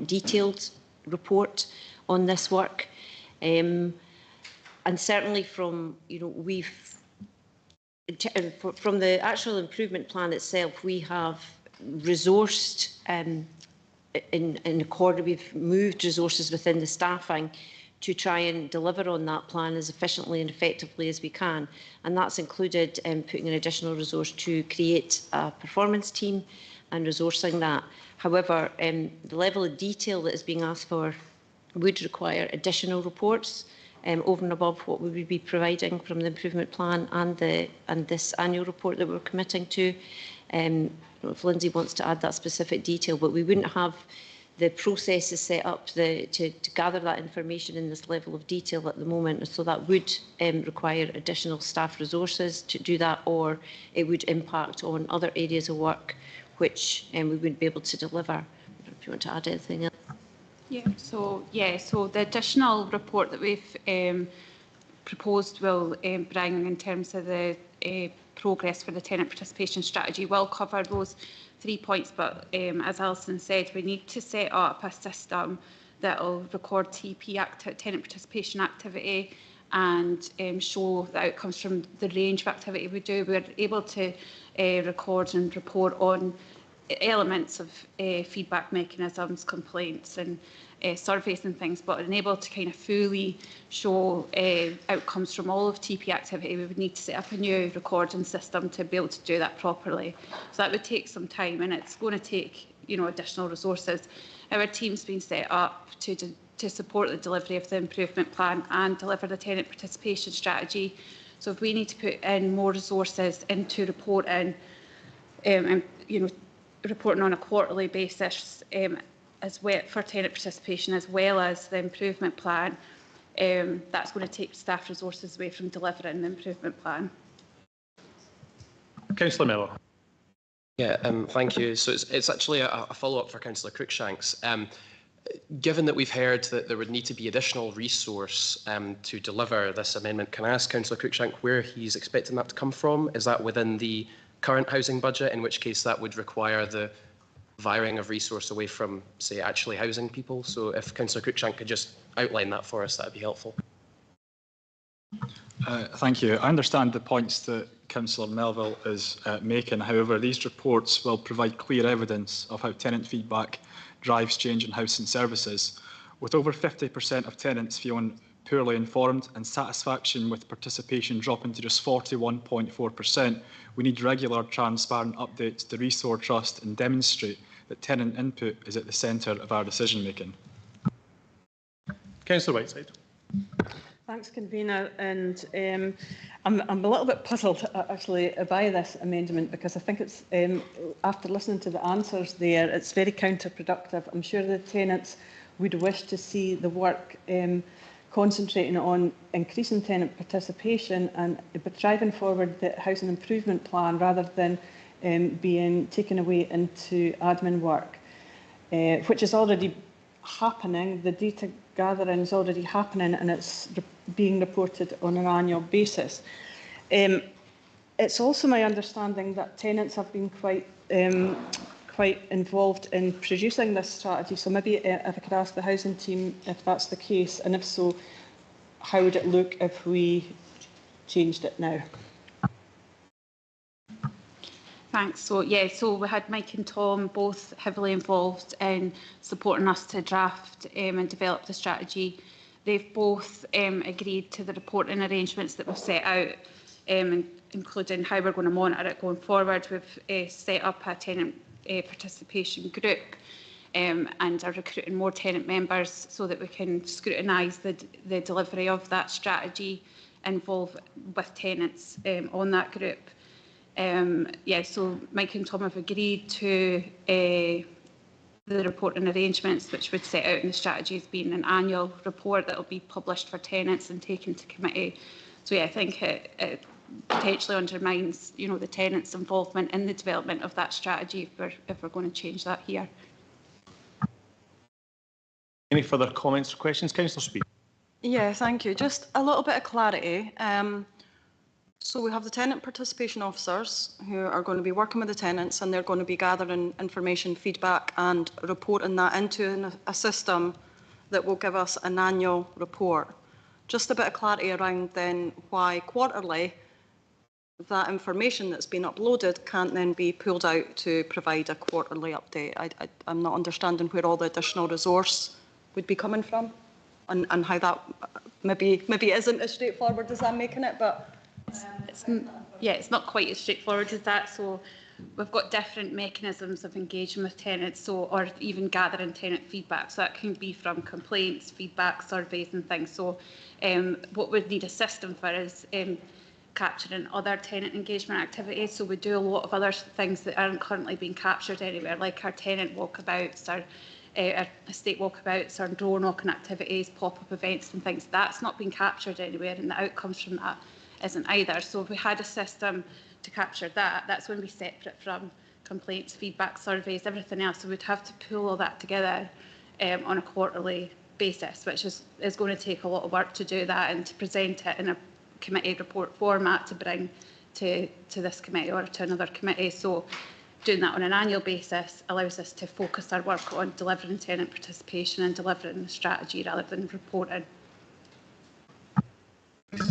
detailed report on this work, and certainly from from the actual improvement plan itself, we have resourced in accord. We've moved resources within the staffing to try and deliver on that plan as efficiently and effectively as we can, and that's included putting an additional resource to create a performance team and resourcing that. However, the level of detail that is being asked for would require additional reports over and above what we would be providing from the improvement plan and this annual report that we're committing to. If Lindsay wants to add that specific detail, but we wouldn't have the processes set up to gather that information in this level of detail at the moment. So that would require additional staff resources to do that, or it would impact on other areas of work which we wouldn't be able to deliver. I don't know if you want to add anything else. So the additional report that we've proposed will bring in terms of the progress for the tenant participation strategy will cover those 3 points, but as Alison said, we need to set up a system that will record tenant participation activity and show the outcomes from the range of activity we do. We're able to record and report on elements of feedback mechanisms, complaints and surveys and things, but unable to kind of fully show outcomes from all of TP activity, we would need to set up a new recording system to be able to do that properly. So that would take some time, and it's going to take additional resources. Our team's been set up to support the delivery of the improvement plan and deliver the tenant participation strategy. So if we need to put in more resources into reporting, and reporting on a quarterly basis as well for tenant participation as well as the improvement plan, that's going to take staff resources away from delivering the improvement plan. Councillor Miller. Yeah, thank you. So it's actually a follow-up for Councillor Cruikshanks. Given that we've heard that there would need to be additional resource to deliver this amendment, can I ask Councillor Cruikshank where he's expecting that to come from? Is that within the current housing budget, in which case that would require the viring of resource away from, say, actually housing people? So if Councillor Cruikshank could just outline that for us, that would be helpful. Thank you. I understand the points that Councillor Melville is making. However, these reports will provide clear evidence of how tenant feedback drives change in housing services. With over 50% of tenants feeling poorly informed and satisfaction with participation dropping to just 41.4%, we need regular, transparent updates to restore trust and demonstrate that tenant input is at the centre of our decision making. Councillor Whiteside. Thanks, Convener. And I'm a little bit puzzled actually by this amendment, because I think it's, after listening to the answers there, it's very counterproductive. I'm sure the tenants would wish to see the work concentrating on increasing tenant participation and driving forward the housing improvement plan rather than being taken away into admin work, which is already happening. The data gathering is already happening and it's being reported on an annual basis. It's also my understanding that tenants have been quite involved in producing this strategy. So maybe if I could ask the housing team if that's the case, and if so, how would it look if we changed it now? Thanks. So we had Mike and Tom both heavily involved in supporting us to draft and develop the strategy. They've both agreed to the reporting arrangements that we've set out, including how we're going to monitor it going forward. We've set up a tenant participation group and are recruiting more tenant members so that we can scrutinise the delivery of that strategy, involve with tenants on that group. So Mike and Tom have agreed to the reporting arrangements, which would set out in the strategy as being an annual report that will be published for tenants and taken to committee. So I think it potentially undermines, the tenants' involvement in the development of that strategy if we're going to change that here. Any further comments or questions? Councillor Speed. Yeah, thank you. Just a little bit of clarity. So we have the tenant participation officers who are going to be working with the tenants, and they're going to be gathering information, feedback and reporting that into a system that will give us an annual report. Just a bit of clarity around then why quarterly that information that's been uploaded can't then be pulled out to provide a quarterly update. I'm not understanding where all the additional resource would be coming from, and how that maybe isn't as straightforward as I'm making it, but it's not quite as straightforward as that. So we've got different mechanisms of engaging with tenants, or even gathering tenant feedback. So that can be from complaints, feedback, surveys and things. So what we'd need a system for is capturing other tenant engagement activities. So we do a lot of other things that aren't currently being captured anywhere, like our tenant walkabouts, our estate walkabouts, our door knocking activities, pop-up events and things. That's not being captured anywhere, and the outcomes from that isn't either. So if we had a system to capture that, that's going to be separate from complaints, feedback, surveys, everything else. So we'd have to pull all that together on a quarterly basis, which is going to take a lot of work to do that and to present it in a committee report format to bring to this committee or to another committee. So doing that on an annual basis allows us to focus our work on delivering tenant participation and delivering the strategy rather than reporting.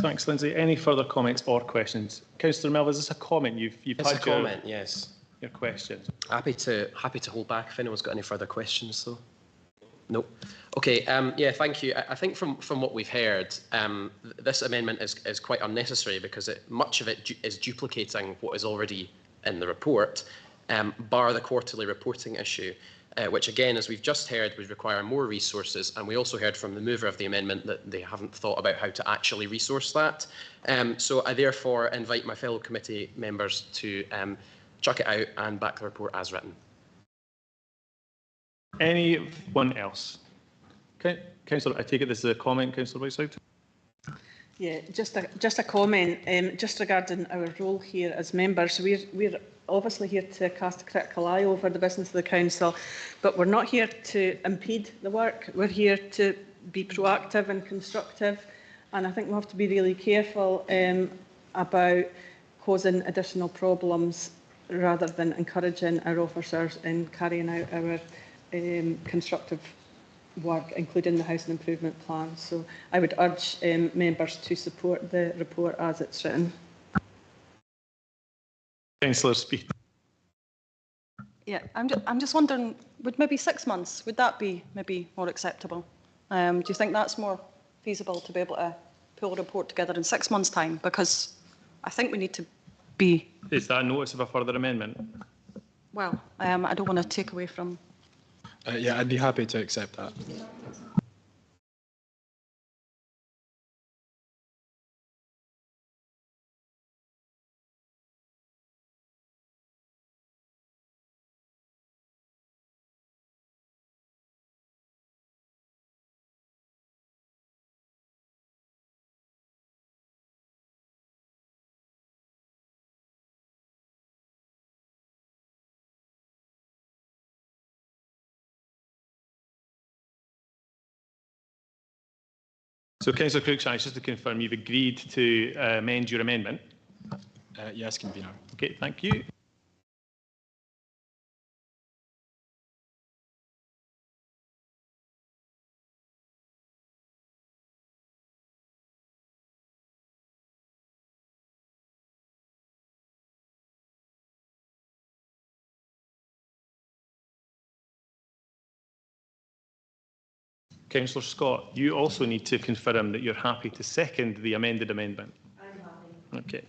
Thanks, Lindsay. Any further comments or questions? Councillor Melville, is this a comment? You've It's had a comment, yes. Your questions. Happy to hold back if anyone's got any further questions, though. No. Okay. Thank you. I think from what we've heard, this amendment is quite unnecessary because much of it is duplicating what is already in the report, bar the quarterly reporting issue. Which again, as we've just heard, would require more resources. And we also heard from the mover of the amendment that they haven't thought about how to actually resource that. So I therefore invite my fellow committee members to chuck it out and back the report as written. Anyone else? Okay, Councillor, I take it this is a comment, Councillor Whiteside. Yeah, just a comment, just regarding our role here as members. We're obviously here to cast a critical eye over the business of the council, but we're not here to impede the work. We're here to be proactive and constructive, and I think we have to be really careful about causing additional problems rather than encouraging our officers in carrying out our constructive work, including the housing improvement plan. So I would urge members to support the report as it's written. Councillor Speed. Yeah, I'm just wondering, would maybe 6 months, would that be maybe more acceptable? Do you think that's more feasible to be able to pull a report together in 6 months' time? Because I think we need to be... Is that a notice of a further amendment? Well, I don't want to take away from... Yeah, I'd be happy to accept that. So, Councillor Cruikshank, just to confirm, you've agreed to amend your amendment? Yes, Convener. Okay, thank you. Councillor Scott, you also need to confirm that you're happy to second the amended amendment. I'm happy. Okay.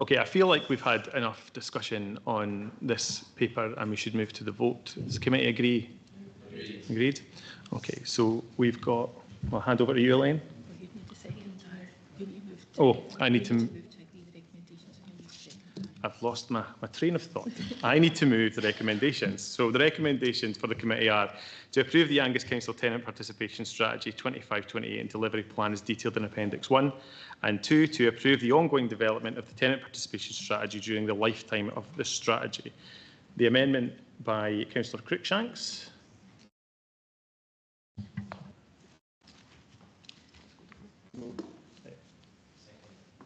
Okay, I feel like we've had enough discussion on this paper and we should move to the vote. Does the committee agree? Agreed. Okay, so we've got, I'll hand over to you, Elaine. Oh, I need to... I've lost my train of thought. I need to move the recommendations. So the recommendations for the committee are to approve the Angus Council Tenant Participation Strategy 25-28 and Delivery Plan as detailed in Appendix 1, and 2, to approve the ongoing development of the Tenant Participation Strategy during the lifetime of the strategy. The amendment by Councillor Cruikshanks.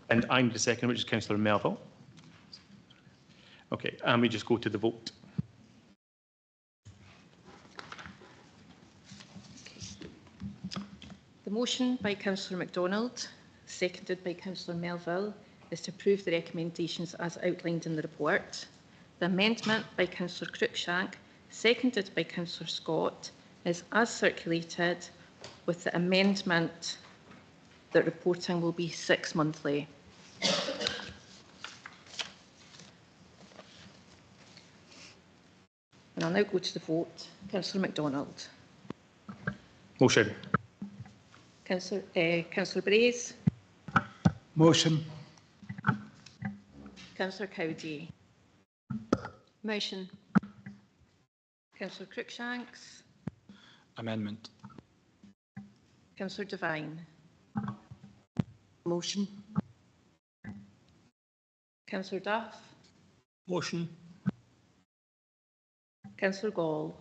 And I'm the second, which is Councillor Melville. Okay, and we just go to the vote. The motion by Councillor MacDonald, seconded by Councillor Melville, is to approve the recommendations as outlined in the report. The amendment by Councillor Cruikshank, seconded by Councillor Scott, is as circulated, with the amendment that reporting will be 6 monthly. And I'll now go to the vote. Councillor MacDonald. Motion. Councillor Braze. Motion. Councillor Cowdery. Motion. Councillor Cruikshanks. Amendment. Councillor Devine. Motion. Councillor Duff. Motion. Councillor Gall.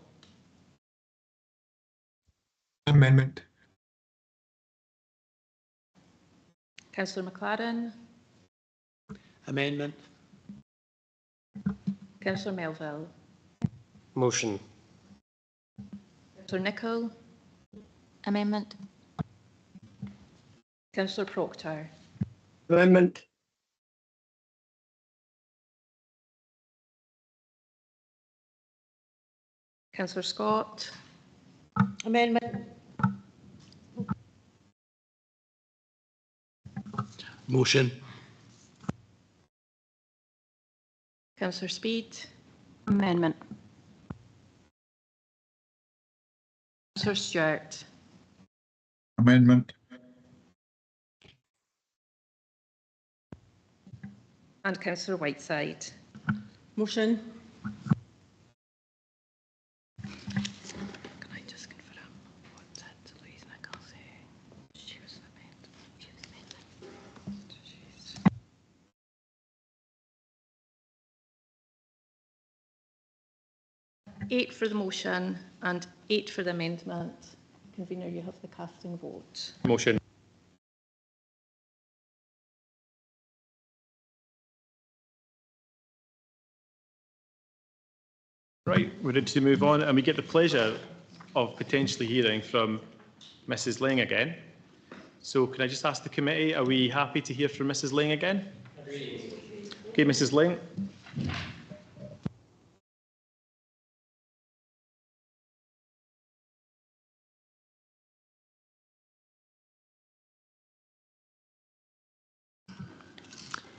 Amendment. Councillor McLaren. Amendment. Councillor Melville. Motion. Councillor Nicholl. Amendment. Councillor Proctor. Amendment. Councillor Scott. Amendment. Motion. Councillor Speed. Amendment. Councillor Stewart. Amendment. And Councillor Whiteside. Motion. Can I just confirm what did Louise Nicholl say? She was Eight for the motion and 8 for the amendment. Convener, you have the casting vote. Motion. Right, we're ready to move on, and we get the pleasure of potentially hearing from Mrs. Lang again. So can I just ask the committee, are we happy to hear from Mrs. Lang again? Agreed. Okay, Mrs. Lang.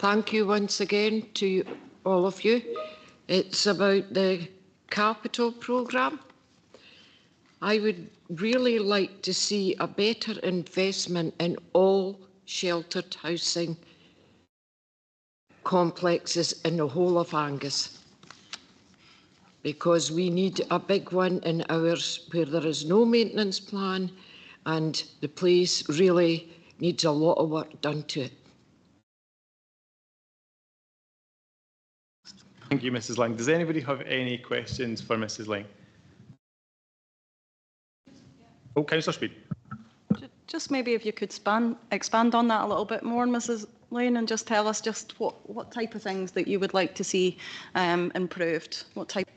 Thank you once again to all of you. It's about the capital programme. I would really like to see a better investment in all sheltered housing complexes in the whole of Angus, because we need a big one in ours where there is no maintenance plan and the place really needs a lot of work done to it. Thank you, Mrs. Lang. Does anybody have any questions for Mrs. Lang? Oh, Councillor Speed. Just maybe if you could expand on that a little bit more, Mrs. Lane, and just tell us just what type of things that you would like to see improved. What type?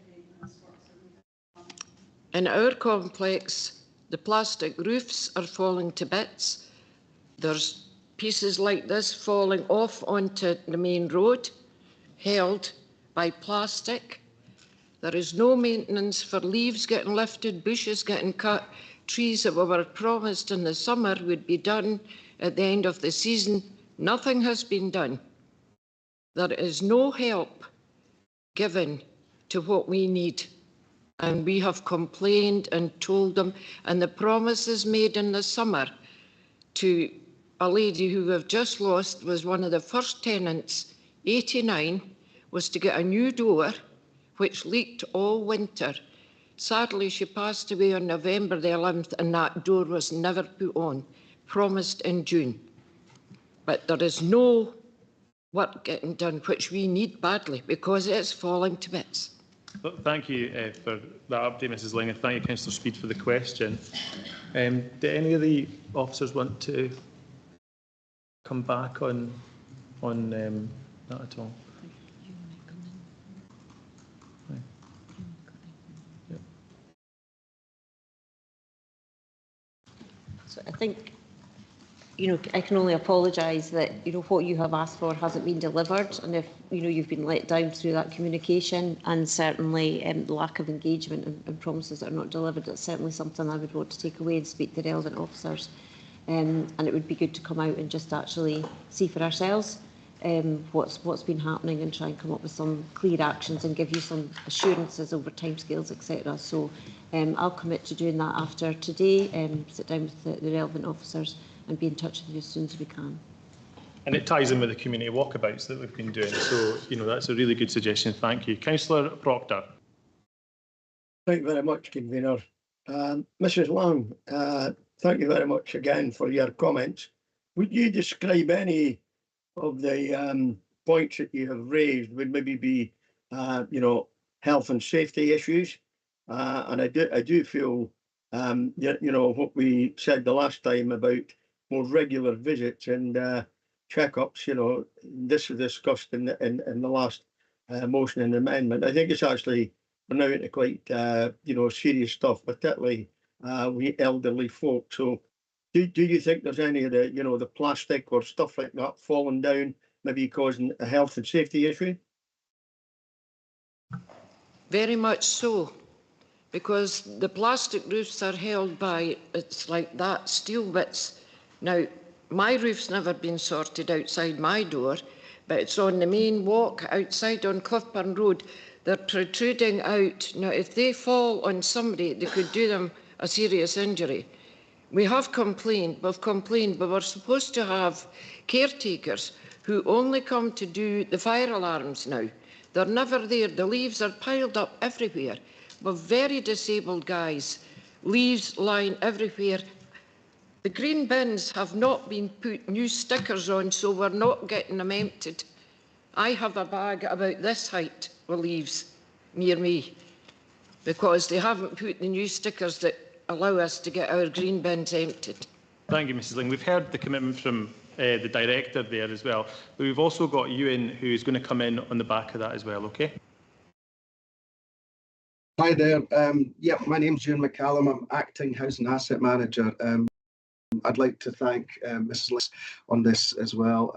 In our complex, the plastic roofs are falling to bits. There's pieces like this falling off onto the main road, held by plastic. There is no maintenance for leaves getting lifted, bushes getting cut, trees that were promised in the summer would be done at the end of the season. Nothing has been done. There is no help given to what we need. And we have complained and told them, and the promises made in the summer to a lady who we've just lost was one of the first tenants, 89, was to get a new door, which leaked all winter. Sadly, she passed away on November the 11th, and that door was never put on, promised in June. But there is no work getting done, which we need badly, because it's falling to bits. Thank you for that update, Mrs. Lang, and thank you, Councillor Speed, for the question. Do any of the officers want to come back on that at all? So I think, I can only apologise that, what you have asked for hasn't been delivered, and if, you've been let down through that communication, and certainly the lack of engagement and promises that are not delivered, that's certainly something I would want to take away and speak to relevant officers. And it would be good to come out and just actually see for ourselves what's been happening, and try and come up with some clear actions and give you some assurances over timescales, etc. So I'll commit to doing that after today, sit down with the relevant officers and be in touch with you as soon as we can. And it ties in with the community walkabouts that we've been doing. So, that's a really good suggestion. Thank you. Councillor Proctor. Thank you very much, Convener. Mrs. Lang, thank you very much again for your comments. Would you describe any of the points that you have raised would maybe be, health and safety issues? And I do feel, what we said the last time about more regular visits and checkups. This was discussed in the last motion and amendment. I think it's actually now into quite serious stuff, particularly we elderly folk. So do you think there's any of the the plastic or stuff like that falling down, maybe causing a health and safety issue? Very much so, because the plastic roofs are held by, it's like that, steel bits. Now, my roof's never been sorted outside my door, but it's on the main walk outside on Cliffburn Road. They're protruding out. Now, if they fall on somebody, they could do them a serious injury. We've complained, but we're supposed to have caretakers who only come to do the fire alarms now. They're never there. The leaves are piled up everywhere. We're very disabled guys, leaves lying everywhere. The green bins have not been put new stickers on, so we're not getting them emptied. I have a bag about this height with leaves near me, because they haven't put the new stickers that allow us to get our green bins emptied. Thank you, Mrs. Ling. We've heard the commitment from the director there as well, but we've also got Ewan, who is going to come in on the back of that as well, okay? Hi there. My name's Ewan McCallum. I'm Acting Housing Asset Manager. I'd like to thank Mrs. Liss on this as well.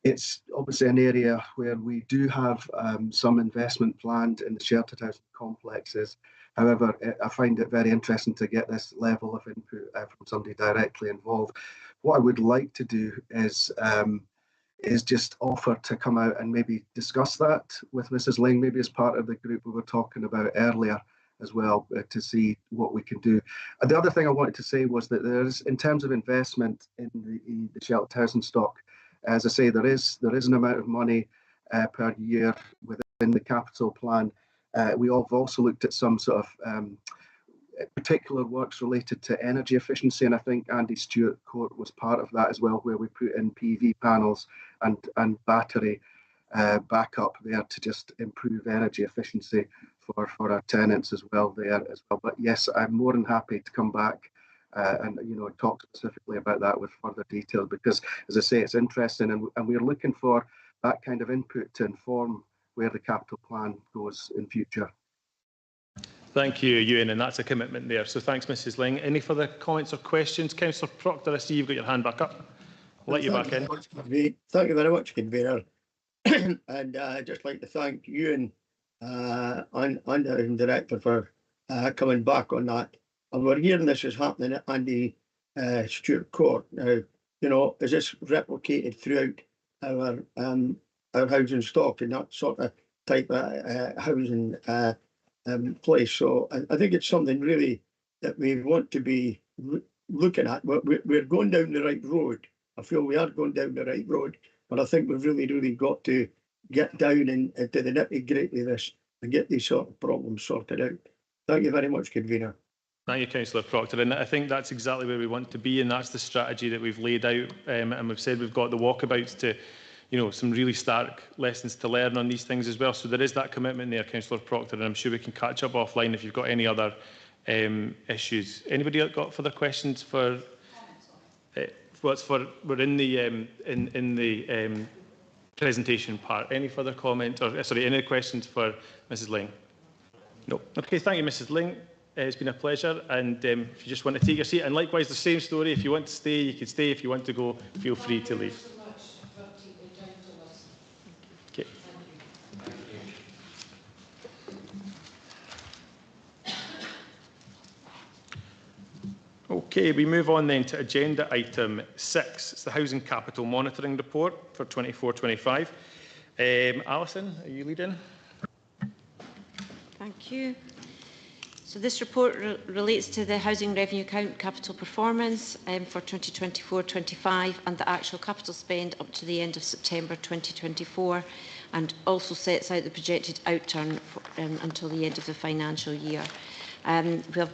It's obviously an area where we do have some investment planned in the sheltered housing complexes. However, I find it very interesting to get this level of input from somebody directly involved. What I would like to do is is just offer to come out and maybe discuss that with Mrs. Ling, maybe as part of the group we were talking about earlier as well, to see what we can do. And the other thing I wanted to say was that there is, in terms of investment in the sheltered housing stock, as I say, there is an amount of money per year within the capital plan. We have also looked at some sort of particular works related to energy efficiency, and I think Andy Stewart Court was part of that as well, where we put in PV panels and battery backup there to just improve energy efficiency for our tenants as well there as well. But yes, I'm more than happy to come back and talk specifically about that with further detail, because as I say, it's interesting, and we're looking for that kind of input to inform where the capital plan goes in future. Thank you, Ewan, and that's a commitment there. So thanks, Mrs. Ling. Any further comments or questions? Councillor Proctor, I see you've got your hand back up. I'll let you back in. Thank you very much, Convener. And I'd just like to thank Ewan and the Director for coming back on that. And we're hearing this is happening at Andy Stewart Court. Now, is this replicated throughout our housing stock in that sort of type of housing place? So I think it's something really that we want to be looking at. We're going down the right road. I feel we are going down the right road, but I think we've really got to get down into the nitty-gritty of this and get these sort of problems sorted out. Thank you very much, Convener. Thank you, Councillor Proctor, and I think that's exactly where we want to be, and that's the strategy that we've laid out, and we've said we've got the walkabouts to, some really stark lessons to learn on these things as well. So there is that commitment there, Councillor Proctor, and I'm sure we can catch up offline if you've got any other issues. Anybody else got further questions for? We're in the presentation part. Any further comment, or sorry, any questions for Mrs. Ling? No. Okay, thank you, Mrs. Ling. It's been a pleasure, and if you just want to take your seat, and likewise the same story, if you want to stay, you can stay. If you want to go, feel free to leave. Okay. Okay, we move on then to agenda item 6. It's the Housing Capital Monitoring Report for 24-25. Alison, are you leading? Thank you. So this report relates to the housing revenue account capital performance for 2024-25 and the actual capital spend up to the end of September 2024, and also sets out the projected outturn for, until the end of the financial year. We have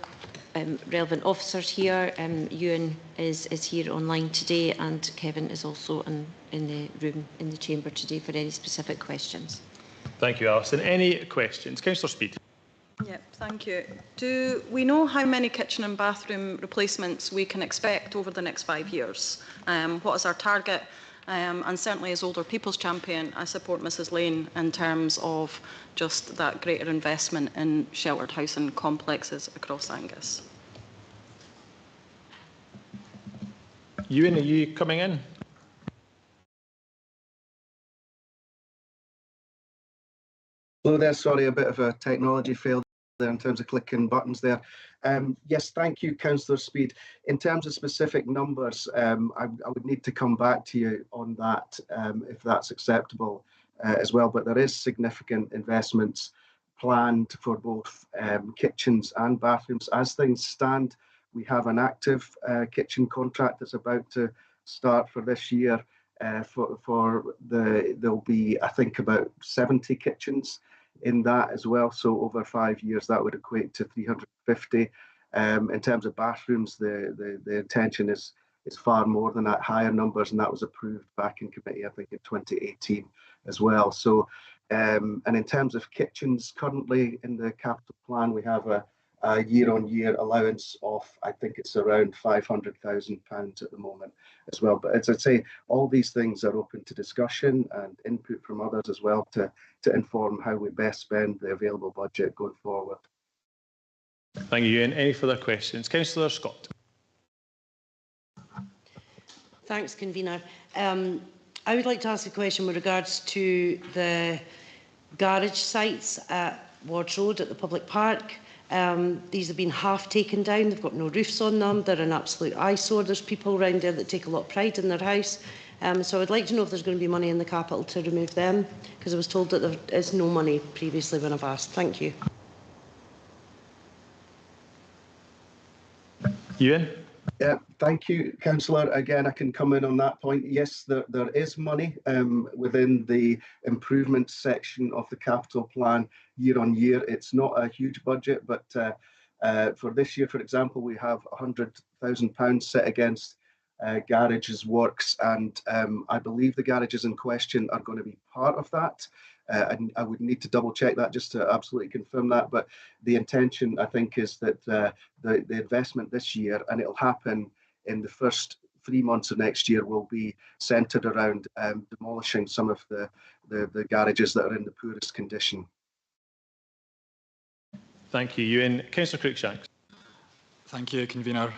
relevant officers here. Ewan is here online today, and Kevin is also in the room in the chamber today for any specific questions. Thank you, Alison. Any questions? Councillor Speed. Yeah, thank you. Do we know how many kitchen and bathroom replacements we can expect over the next 5 years? What is our target? And certainly as Older People's Champion, I support Mrs. Lane in terms of just that greater investment in sheltered housing complexes across Angus. Ewan, are you coming in? Hello there, sorry, a bit of a technology fail there in terms of clicking buttons there. Yes, thank you, Councillor Speed. In terms of specific numbers, I would need to come back to you on that if that's acceptable as well, but there is significant investments planned for both kitchens and bathrooms. As things stand, we have an active kitchen contract that's about to start for this year. There'll be, I think, about 70 kitchens in that as well. So over 5 years, that would equate to 350. In terms of bathrooms, the intention is far more than that, higher numbers, and that was approved back in committee, I think, in 2018 as well. So, and in terms of kitchens, currently in the capital plan, we have a year-on-year allowance of, I think it's around £500,000 at the moment as well. But as I say, all these things are open to discussion and input from others as well to inform how we best spend the available budget going forward. Thank you, Ewan. Any further questions? Councillor Scott. Thanks, Convener. I would like to ask a question with regards to the garage sites at Wards Road at the public park. These have been half taken down. They've got no roofs on them. They're an absolute eyesore. There's people around there that take a lot of pride in their house. So I'd like to know if there's going to be money in the capital to remove them, because I was told that there is no money previously when I've asked. Thank you. Ewan? Yeah, thank you, Councillor. Again, I can come in on that point. Yes, there is money within the improvement section of the capital plan year on year. It's not a huge budget, but for this year, for example, we have £100,000 set against garages works, and I believe the garages in question are going to be part of that. And I would need to double check that just to absolutely confirm that. But the intention, I think, is that the investment this year, and it'll happen in the first 3 months of next year, will be centred around demolishing some of the garages that are in the poorest condition. Thank you, Ewan. Councillor Cruikshanks. Thank you, Convener.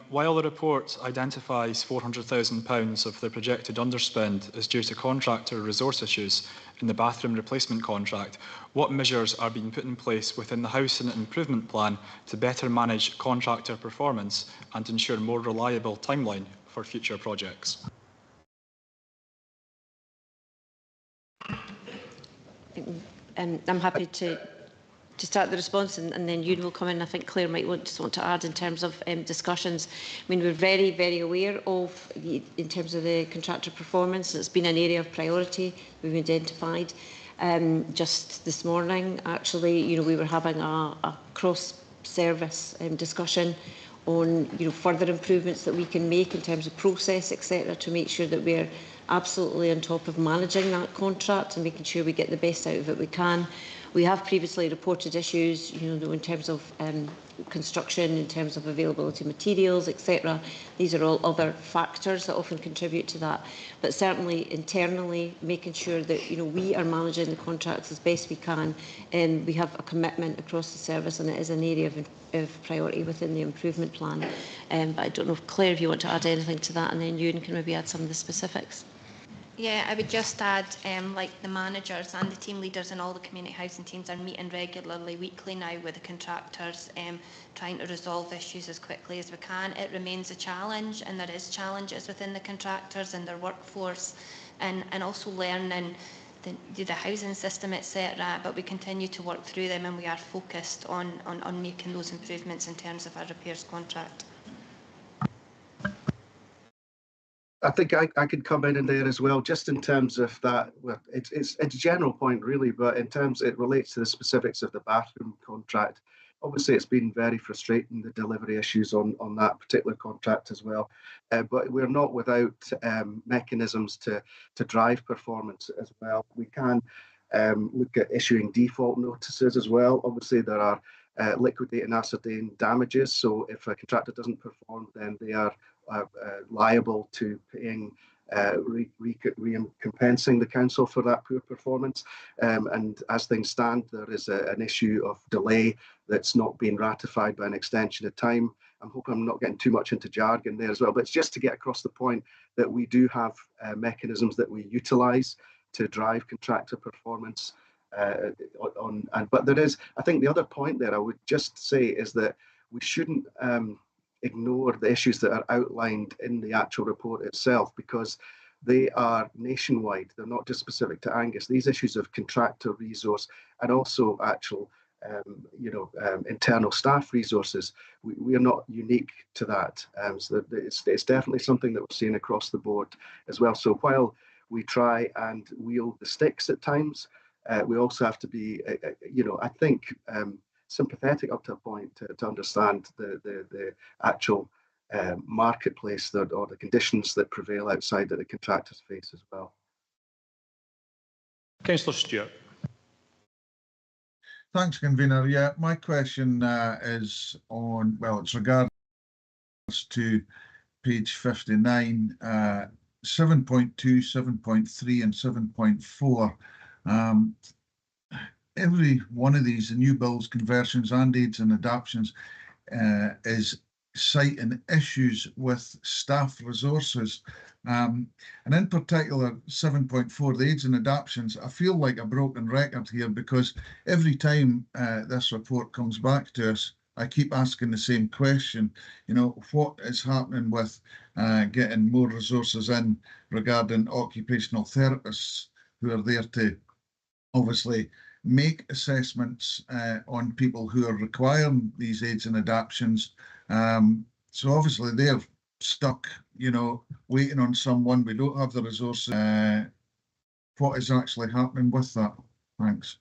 While the report identifies £400,000 of the projected underspend is due to contractor resource issues in the bathroom replacement contract, what measures are being put in place within the housing improvement plan to better manage contractor performance and ensure more reliable timeline for future projects? I'm happy to start the response, and then Ewan will come in. I think Claire might want to add in terms of discussions. I mean, we're very, very aware of in terms of the contractor performance. It's been an area of priority we've identified. Just this morning, actually, we were having a cross-service discussion on further improvements that we can make in terms of process, etc., to make sure that we're absolutely on top of managing that contract and making sure we get the best out of it we can. We have previously reported issues, in terms of construction, in terms of availability of materials, etc. These are all other factors that often contribute to that. But certainly internally, making sure that we are managing the contracts as best we can, and we have a commitment across the service, and it is an area of priority within the improvement plan. But I don't know if Claire, if you want to add anything to that, and then Ewan can maybe add some of the specifics. Yeah, I would just add, like the managers and the team leaders and all the community housing teams are meeting regularly, weekly now with the contractors, trying to resolve issues as quickly as we can. It remains a challenge, and there is challenges within the contractors and their workforce, and also learning the housing system, etc. But we continue to work through them, and we are focused on making those improvements in terms of our repairs contract. I think I could come in there as well, just in terms of that. Well, it's a general point really, but in terms it relates to the specifics of the bathroom contract. Obviously, it's been very frustrating, the delivery issues on that particular contract as well. But we're not without mechanisms to drive performance as well. We can look at issuing default notices as well. Obviously, there are liquidate and ascertain damages. So if a contractor doesn't perform, then they are liable to paying recompensing the council for that poor performance. And as things stand, there is an issue of delay that's not been ratified by an extension of time. I'm hoping I'm not getting too much into jargon there as well, but it's just to get across the point that we do have mechanisms that we utilise to drive contractor performance. But there is, I think the other point there I would just say is that we shouldn't ignore the issues that are outlined in the actual report itself, because they are nationwide. They're not just specific to Angus. These issues of contractor resource and also actual internal staff resources, we are not unique to that. So it's definitely something that we're seeing across the board as well. So while we try and wield the sticks at times, we also have to be, I think, sympathetic up to a point to understand the actual marketplace or the conditions that prevail outside that the contractors face as well. Councillor Stewart. Thanks, Convener. Yeah, my question is on, well, it's regards to page 59, 7.2, 7.3 and 7.4. Every one of these, the new builds, conversions and aids and adaptations, is citing issues with staff resources. And in particular, 7.4, the aids and adaptations, I feel like a broken record here, because every time this report comes back to us, I keep asking the same question. You know, what is happening with getting more resources in regarding occupational therapists who are there to obviously make assessments on people who are requiring these aids and adaptations. So obviously they're stuck, you know, waiting on someone. We don't have the resources. What is actually happening with that? Thanks.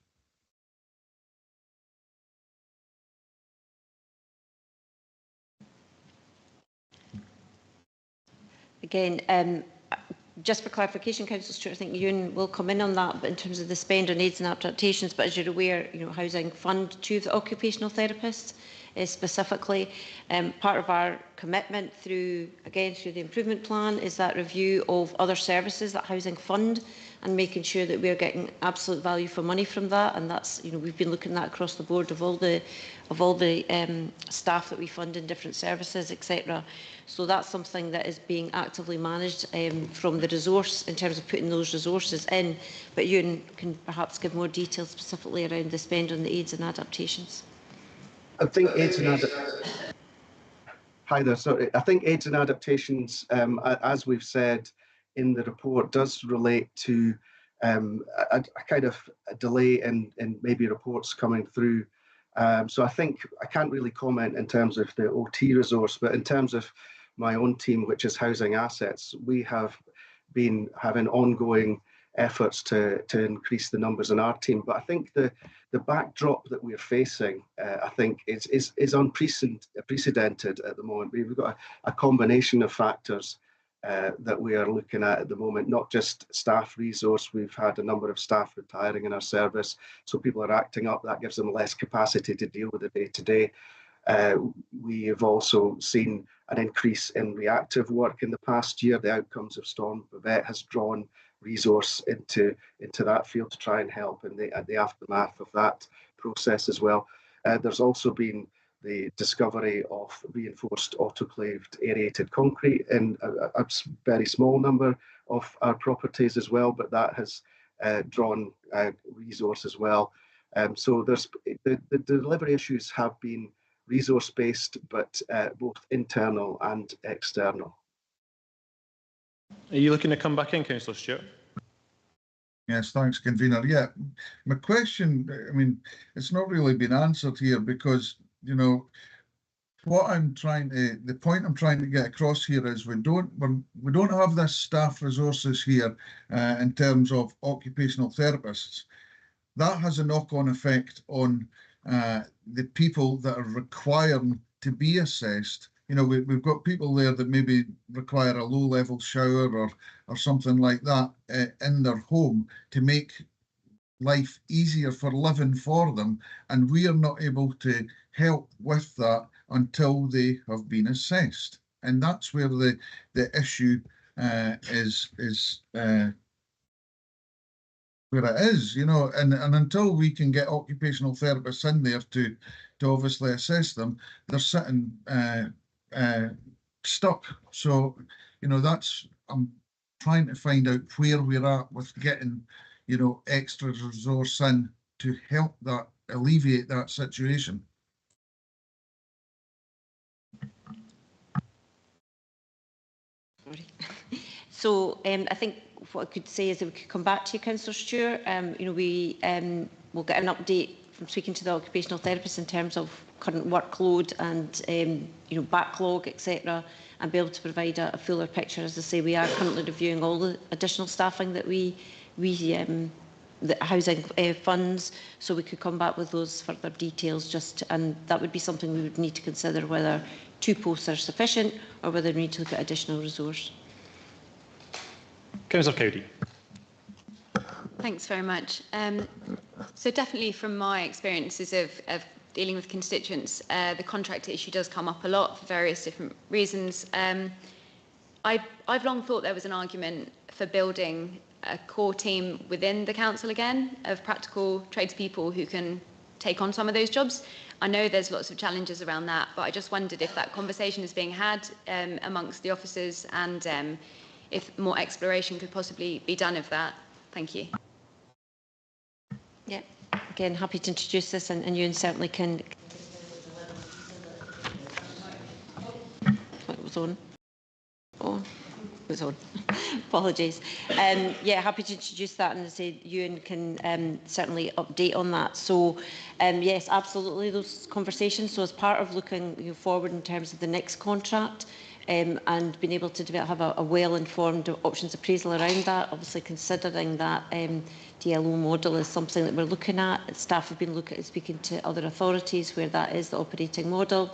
Again, just for clarification, Councillor Stewart, I think Ewan will come in on that, but in terms of the spend on aids and adaptations, but as you're aware, you know, Housing Fund to the occupational therapists is specifically part of our commitment through the improvement plan is that review of other services that Housing Fund and making sure that we're getting absolute value for money from that. And that's, you know, we've been looking at that across the board of all the staff that we fund in different services, etc. So that's something that is being actively managed from the resource in terms of putting those resources in. But Ewan can perhaps give more details specifically around the spend on the aids and adaptations. I think aids and Hi there. Sorry, I think aids and adaptations, as we've said in the report, does relate to a kind of a delay in maybe reports coming through. So I think I can't really comment in terms of the OT resource, but in terms of my own team, which is housing assets, we have been having ongoing efforts to increase the numbers in our team. But I think the backdrop that we're facing, I think, is unprecedented at the moment. We've got a combination of factors that we are looking at the moment, not just staff resource. We've had a number of staff retiring in our service, so people are acting up. That gives them less capacity to deal with the day-to-day. We have also seen an increase in reactive work in the past year. The outcomes of Storm Babette has drawn resource into that field to try and help in the aftermath of that process as well. There's also been the discovery of reinforced autoclaved aerated concrete in a very small number of our properties as well, but that has drawn resource as well. So there's the delivery issues have been resource-based, but both internal and external. Are you looking to come back in, Councillor Stewart? Yes, thanks, Convener. Yeah, my question, I mean, it's not really been answered here because, you know, the point I'm trying to get across here is we don't have this staff resources here in terms of occupational therapists. That has a knock-on effect on the people that are required to be assessed. You know, we've got people there that maybe require a low-level shower or something like that in their home to make life easier for living for them, and we are not able to help with that until they have been assessed. And that's where the issue is where it is, you know, and until we can get occupational therapists in there to obviously assess them, they're sitting stuck. So, you know, I'm trying to find out where we're at with getting, you know, extra resource in to help that alleviate that situation. Sorry. So I think what I could say is that we could come back to you, Councillor Stewart. You know, we will get an update from speaking to the occupational therapists in terms of current workload and you know, backlog, etc., and be able to provide a fuller picture. As I say, we are currently reviewing all the additional staffing that the housing funds, so we could come back with those further details. And that would be something we would need to consider, whether 2 posts are sufficient or whether we need to look at additional resource. Councillor Cowdery. Thanks very much. So definitely from my experiences of dealing with constituents, the contractor issue does come up a lot for various different reasons. I've long thought there was an argument for building a core team within the council again of practical tradespeople who can take on some of those jobs. I know there's lots of challenges around that, but I just wondered if that conversation is being had amongst the officers and if more exploration could possibly be done of that. Thank you. Yeah, again, happy to introduce this, and Ewan certainly can just on? Oh, it was on. Apologies. Yeah, happy to introduce that, and say Ewan can certainly update on that. So, yes, absolutely those conversations. So, as part of looking forward in terms of the next contract, and being able to have a well-informed options appraisal around that, obviously considering that DLO model is something that we're looking at. Staff have been speaking to other authorities where that is the operating model,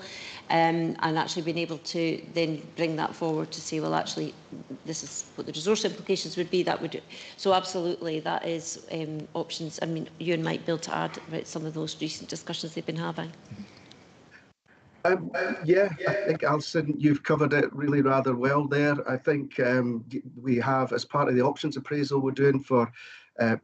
and actually being able to then bring that forward to say, well, actually, this is what the resource implications would be. That would, so absolutely, that is options. I mean, Ewan might be able to add about some of those recent discussions they've been having. Yeah, I think, Alison, you've covered it really rather well there. I think we have, as part of the options appraisal we're doing for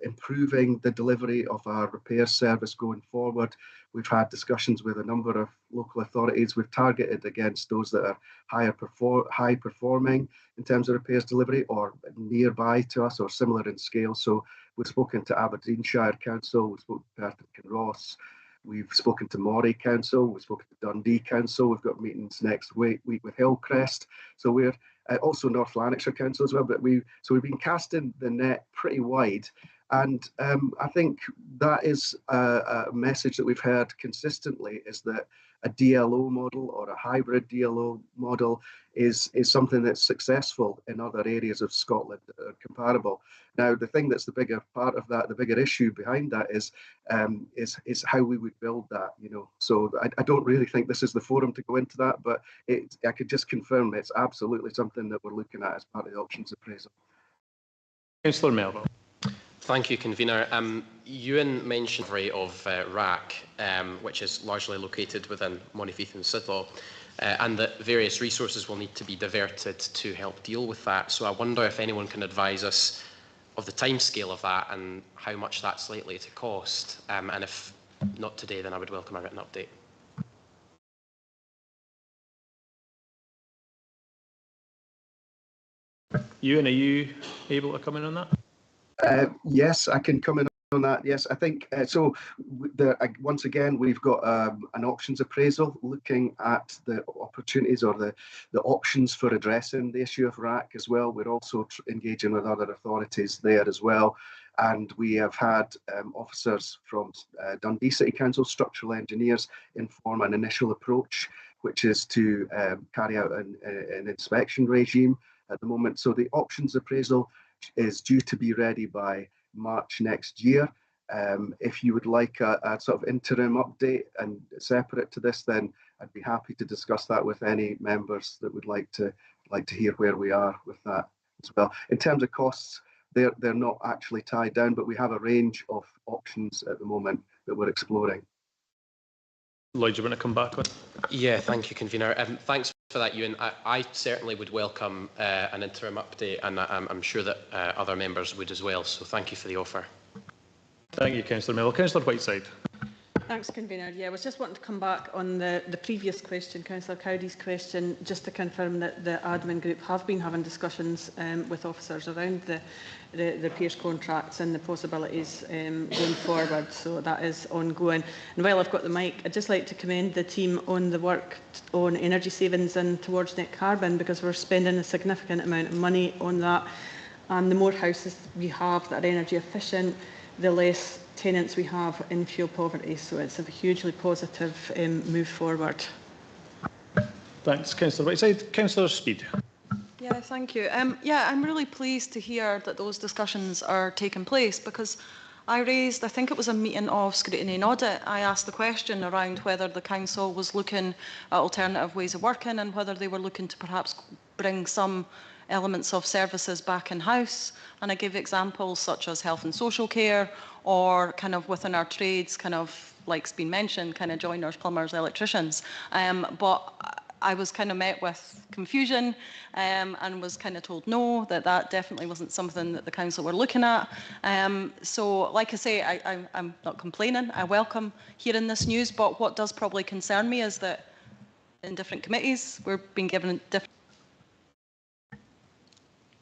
improving the delivery of our repair service going forward, we've had discussions with a number of local authorities. We've targeted against those that are high performing in terms of repairs delivery or nearby to us or similar in scale. So we've spoken to Aberdeenshire Council, we've spoken to Perth and Ross, we've spoken to Moray Council, we've spoken to Dundee Council, we've got meetings next week with Hillcrest. So we're also North Lanarkshire Council as well, but we've been casting the net pretty wide. And I think that is a message that we've heard consistently, is that a DLO model or a hybrid DLO model is something that's successful in other areas of Scotland that are comparable. Now, the thing that's the bigger part of that, the bigger issue behind that is how we would build that, you know. So I don't really think this is the forum to go into that, but I could just confirm it's absolutely something that we're looking at as part of the options appraisal. Councillor Melville. Thank you, Convener. Ewan mentioned the of RAC, which is largely located within Monteith and Sidlaw, and that various resources will need to be diverted to help deal with that. So I wonder if anyone can advise us of the timescale of that and how much that's likely to cost. And if not today, then I would welcome a written update. Ewan, are you able to come in on that? Yes, I can come in on that. Yes, I think so. Once again, we've got an options appraisal looking at the opportunities or the options for addressing the issue of RAC as well. We're also engaging with other authorities there as well. And we have had officers from Dundee City Council, structural engineers, inform an initial approach, which is to carry out an inspection regime at the moment. So the options appraisal is due to be ready by March next year. If you would like a sort of interim update and separate to this, then I'd be happy to discuss that with any members that would like to hear where we are with that as well. In terms of costs, they're not actually tied down, but we have a range of options at the moment that we're exploring. Lloyd, do you want to come back on? Yeah, thank you, Convener. Thanks for that, Ewan. I certainly would welcome an interim update, and I'm sure that other members would as well. So thank you for the offer. Thank you, Councillor Melville. Councillor Whiteside. Thanks, Convener. Yeah, I was just wanting to come back on the previous question, Councillor Cowdery's question, just to confirm that the admin group have been having discussions with officers around the repairs contracts and the possibilities going forward. So that is ongoing. And while I've got the mic, I'd just like to commend the team on the work on energy savings and towards net carbon, because we're spending a significant amount of money on that. And the more houses we have that are energy efficient, the less tenants we have in fuel poverty. So it's a hugely positive move forward. Thanks, Councillor Whiteside. Councillor Speed. Yeah, thank you. Yeah, I'm really pleased to hear that those discussions are taking place, because I think it was a meeting of scrutiny and audit, I asked the question around whether the council was looking at alternative ways of working and whether they were looking to perhaps bring some elements of services back in-house. And I gave examples such as health and social care, or kind of within our trades, kind of like's been mentioned, kind of joiners, plumbers, electricians. But I was kind of met with confusion and was kind of told no, that definitely wasn't something that the council were looking at. So like I say, I'm not complaining. I welcome hearing this news, but what does probably concern me is that in different committees, we're being given different...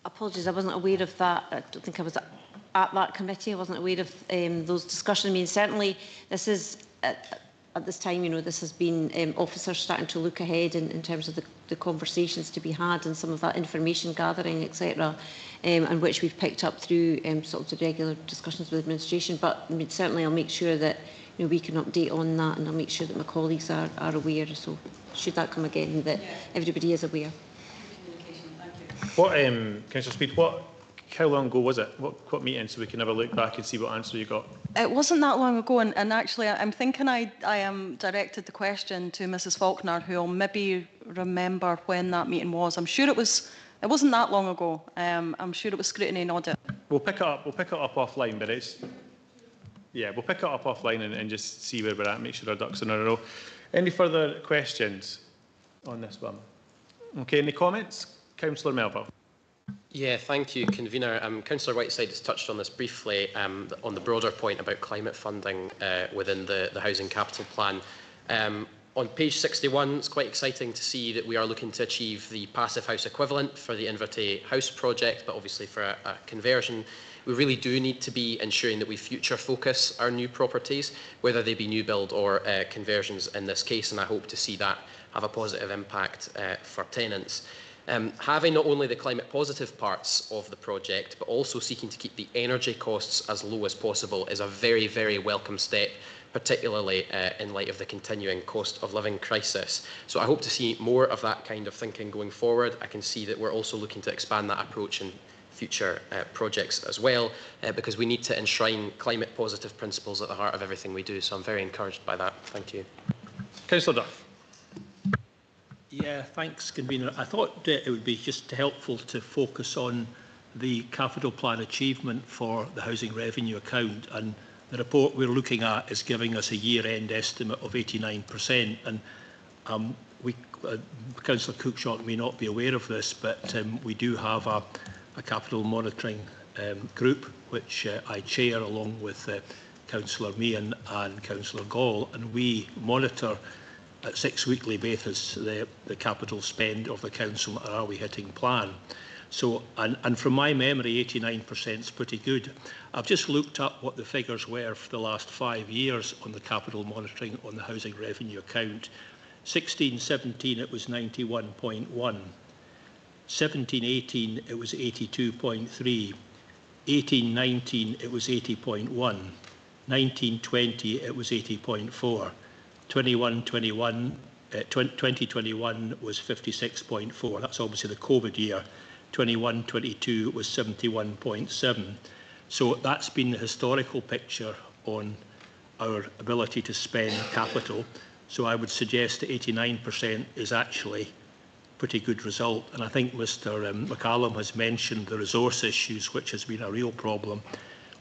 Apologies, I wasn't aware of that. I don't think I was at that committee. I wasn't aware of those discussions. I mean, certainly this is a at this time, you know, this has been officers starting to look ahead in terms of the conversations to be had and some of that information gathering, etc., and which we've picked up through sort of the regular discussions with administration. But I mean, certainly I'll make sure that, you know, we can update on that, and I'll make sure that my colleagues are aware. So should that come again, that everybody is aware. What, Councillor Speed, how long ago was it? What meeting, so we can have a look back and see what answer you got? It wasn't that long ago, and actually I'm thinking I directed the question to Mrs Faulkner, who will maybe remember when that meeting was. I'm sure it wasn't that long ago. I'm sure it was scrutiny and audit. We'll pick it up offline, but we'll pick it up offline and just see where we're at, make sure our ducks are in a row. Any further questions on this one? Okay, any comments? Councillor Melville. Yeah, thank you, Convener. Councillor Whiteside has touched on this briefly on the broader point about climate funding within the Housing Capital Plan. On page 61, it's quite exciting to see that we are looking to achieve the passive house equivalent for the Invertay House project, but obviously for a conversion, we really do need to be ensuring that we future focus our new properties, whether they be new build or conversions in this case, and I hope to see that have a positive impact for tenants. Having not only the climate positive parts of the project, but also seeking to keep the energy costs as low as possible is a very, very welcome step, particularly in light of the continuing cost of living crisis. So I hope to see more of that kind of thinking going forward. I can see that we're also looking to expand that approach in future projects as well, because we need to enshrine climate positive principles at the heart of everything we do. So I'm very encouraged by that. Thank you. Councillor Duff. Yeah, thanks, Convener. I thought it would be just helpful to focus on the capital plan achievement for the housing revenue account, and the report we're looking at is giving us a year-end estimate of 89%. And Councillor Cookshank may not be aware of this, but we do have a capital monitoring group, which I chair along with Councillor Meehan and Councillor Gall, and we monitor at 6 weekly basis the capital spend of the council, and are we hitting plan? So, and from my memory, 89% is pretty good. I've just looked up what the figures were for the last 5 years on the capital monitoring on the housing revenue account. 16-17 it was 91.1, 17-18 it was 82.3, 18-19 it was 80.1, 19-20 it was 80.4. 2021 was 56.4. That's obviously the COVID year. 21-22 was 71.7. So that's been the historical picture on our ability to spend capital. So I would suggest that 89% is actually a pretty good result. And I think Mr McCallum has mentioned the resource issues, which has been a real problem.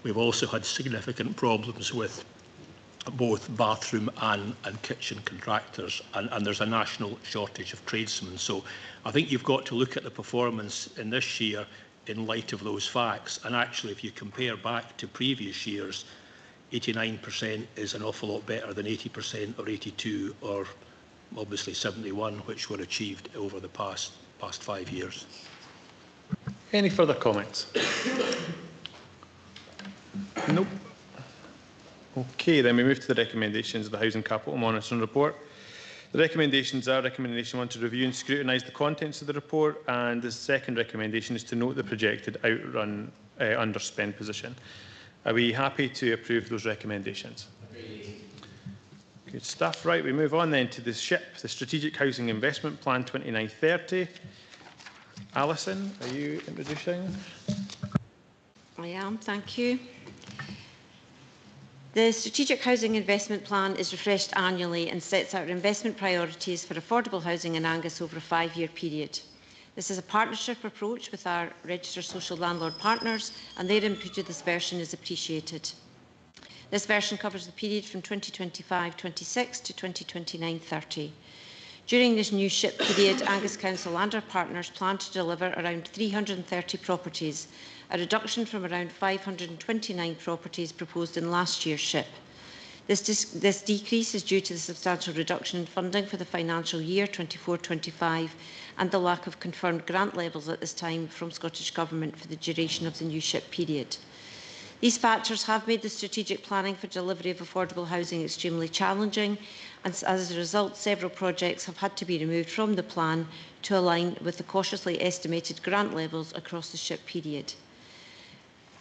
We've also had significant problems with both bathroom and kitchen contractors, and there's a national shortage of tradesmen. So I think you've got to look at the performance in this year in light of those facts. And actually, if you compare back to previous years, 89% is an awful lot better than 80% or 82 or obviously 71, which were achieved over the past 5 years. Any further comments? Nope. Okay, then we move to the recommendations of the Housing Capital Monitoring Report. The recommendations are recommendation 1 to review and scrutinise the contents of the report, and the second recommendation is to note the projected outrun underspend position. Are we happy to approve those recommendations? Good stuff. Right, we move on then to the SHIP, the Strategic Housing Investment Plan 2930. Alison, are you introducing? I am, thank you. The Strategic Housing Investment Plan is refreshed annually and sets out investment priorities for affordable housing in Angus over a 5-year period. This is a partnership approach with our registered social landlord partners, and their input to this version is appreciated. This version covers the period from 2025-26 to 2029-30. During this new SHIP period, Angus Council and our partners plan to deliver around 330 properties, a reduction from around 529 properties proposed in last year's SHIP. This decrease is due to the substantial reduction in funding for the financial year 24-25 and the lack of confirmed grant levels at this time from Scottish Government for the duration of the new SHIP period. These factors have made the strategic planning for delivery of affordable housing extremely challenging, and as a result, several projects have had to be removed from the plan to align with the cautiously estimated grant levels across the SHIP period.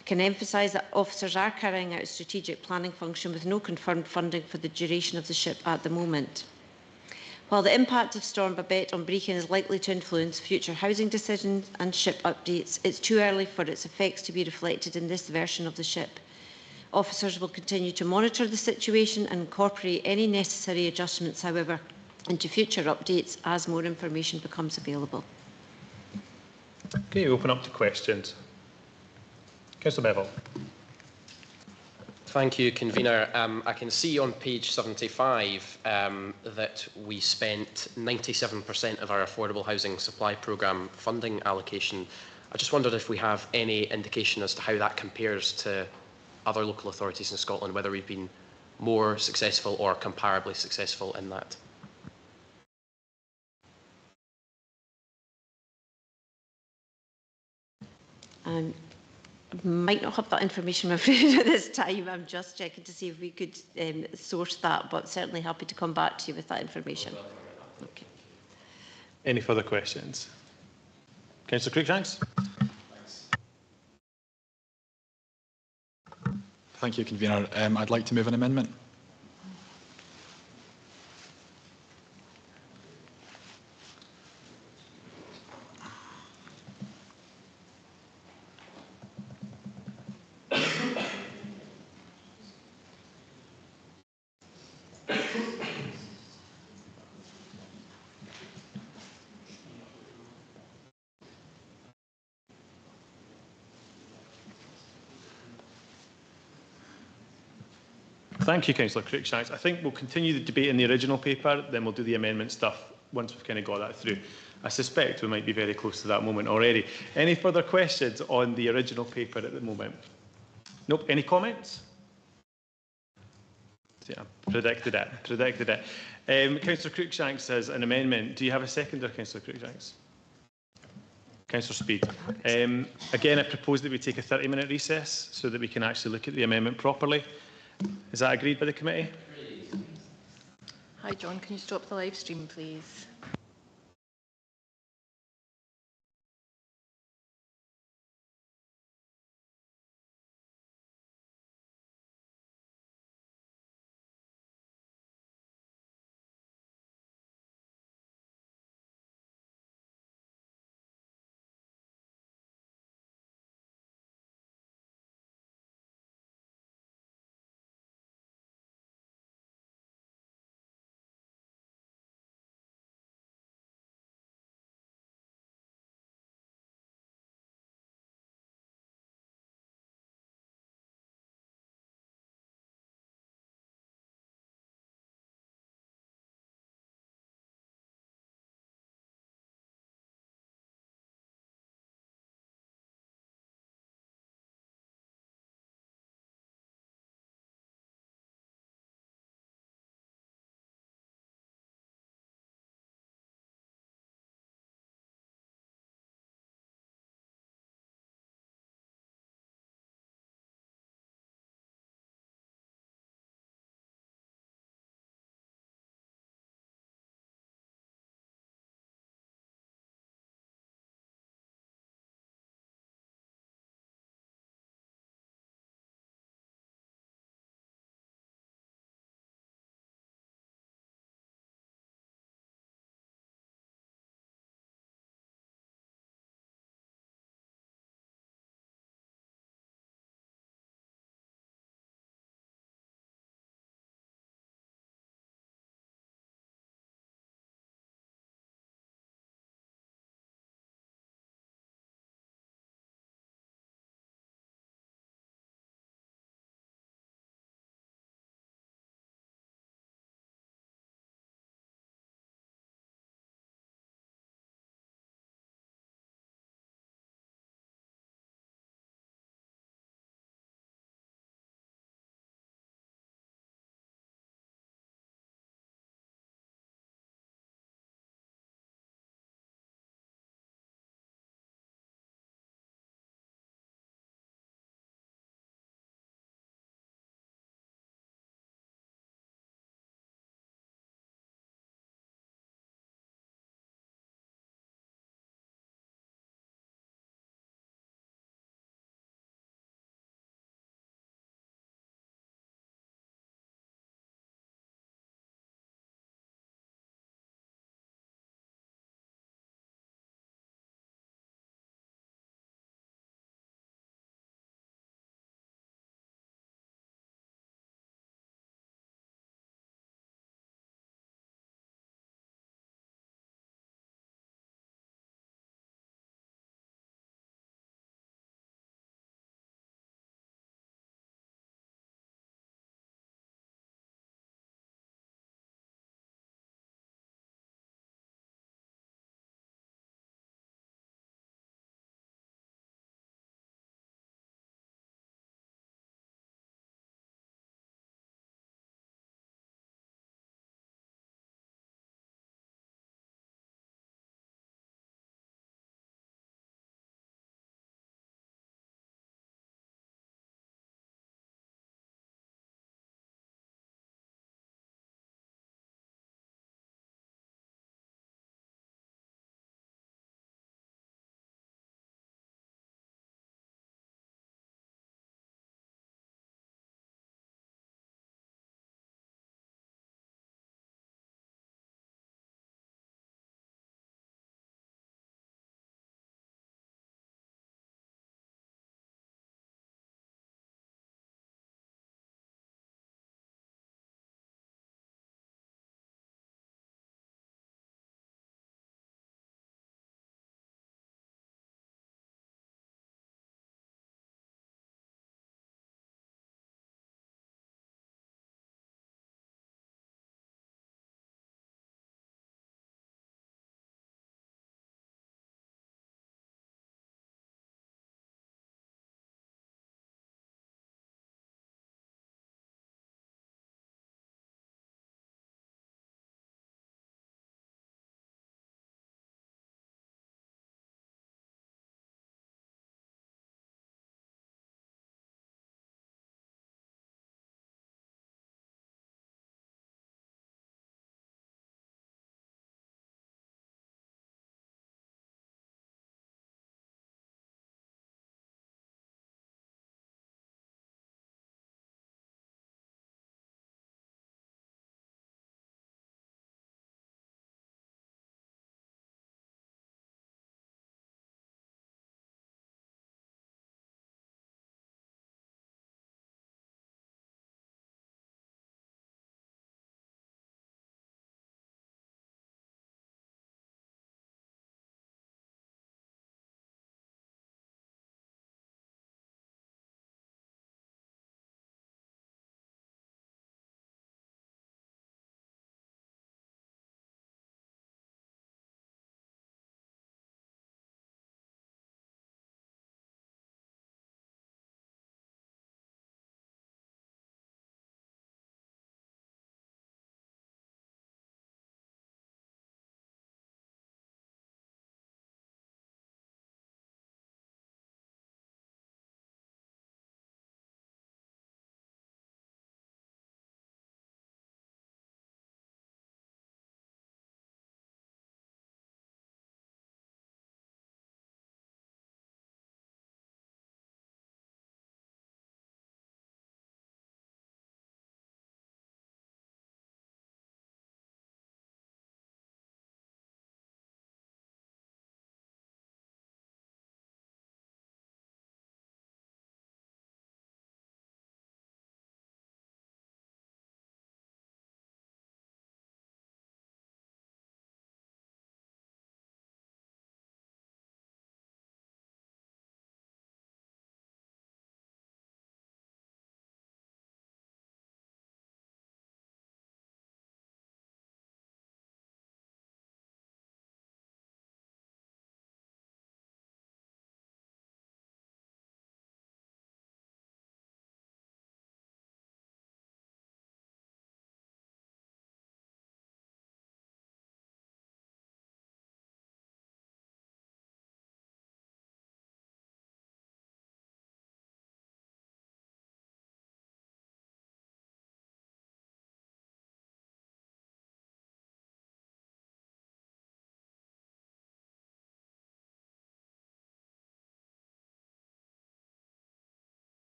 I can emphasise that officers are carrying out a strategic planning function with no confirmed funding for the duration of the SHIP at the moment. While the impact of Storm Babette on Brechin is likely to influence future housing decisions and SHIP updates, it's too early for its effects to be reflected in this version of the SHIP. Officers will continue to monitor the situation and incorporate any necessary adjustments, however, into future updates as more information becomes available. Okay, open up to questions. Councillor Bevill. Thank you, Convener. I can see on page 75 that we spent 97% of our affordable housing supply programme funding allocation. I just wondered if we have any indication as to how that compares to other local authorities in Scotland, whether we've been more successful or comparably successful in that. Might not have that information, I'm afraid, at this time. I'm just checking to see if we could source that, but certainly happy to come back to you with that information. Okay. Any further questions? Councillor Cruikshanks. Thank you, Convener. I'd like to move an amendment. Thank you, Councillor Cruikshanks. I think we'll continue the debate in the original paper, then we'll do the amendment stuff once we've kind of got that through. I suspect we might be very close to that moment already. Any further questions on the original paper at the moment? Nope. Any comments? Yeah, predicted it. Councillor Cruikshanks says an amendment. Do you have a seconder, Councillor Cruikshanks? Councillor Speed. Again, I propose that we take a 30-minute recess so that we can actually look at the amendment properly. Is that agreed by the committee? Hi, John. Can you stop the live stream, please?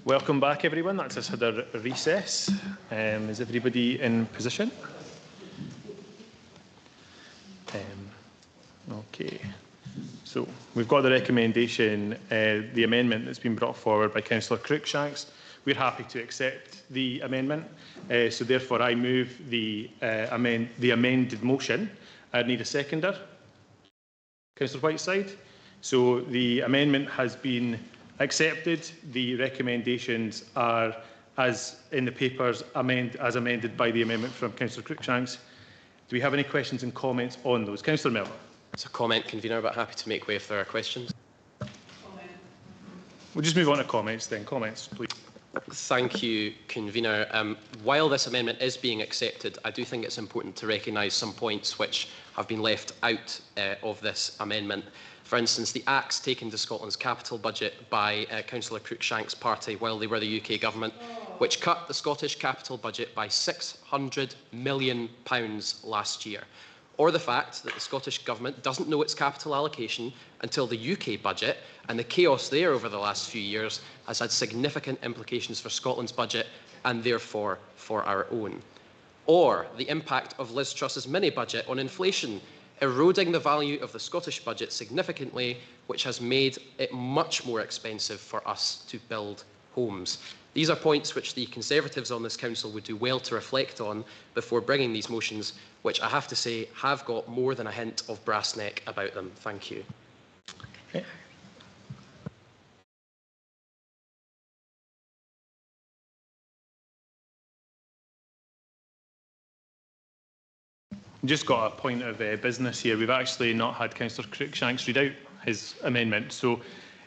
Welcome back, everyone. That's us had a recess. Is everybody in position? Okay. So we've got the recommendation, the amendment that's been brought forward by Councillor Cruikshanks. We're happy to accept the amendment. So therefore, I move the amended motion. I'd need a seconder. Councillor Whiteside. So the amendment has been accepted. The recommendations are, as in the papers, as amended by the amendment from Councillor Cruikshanks. Do we have any questions and comments on those? Councillor Melville. It's a comment, convener, but happy to make way if there are questions. We'll just move on to comments then. Comments, please. Thank you, convener. While this amendment is being accepted, I do think it's important to recognise some points which have been left out of this amendment. For instance, the axe taken to Scotland's capital budget by Councillor Cruikshank's party while they were the UK government, which cut the Scottish capital budget by £600 million last year. Or the fact that the Scottish Government doesn't know its capital allocation until the UK budget, and the chaos there over the last few years has had significant implications for Scotland's budget and therefore for our own. Or the impact of Liz Truss's mini-budget on inflation, eroding the value of the Scottish budget significantly, which has made it much more expensive for us to build homes. These are points which the Conservatives on this council would do well to reflect on before bringing these motions, which I have to say have got more than a hint of brass neck about them. Thank you. Okay. Just got a point of business here. We've actually not had Councillor Cruikshanks read out his amendment. So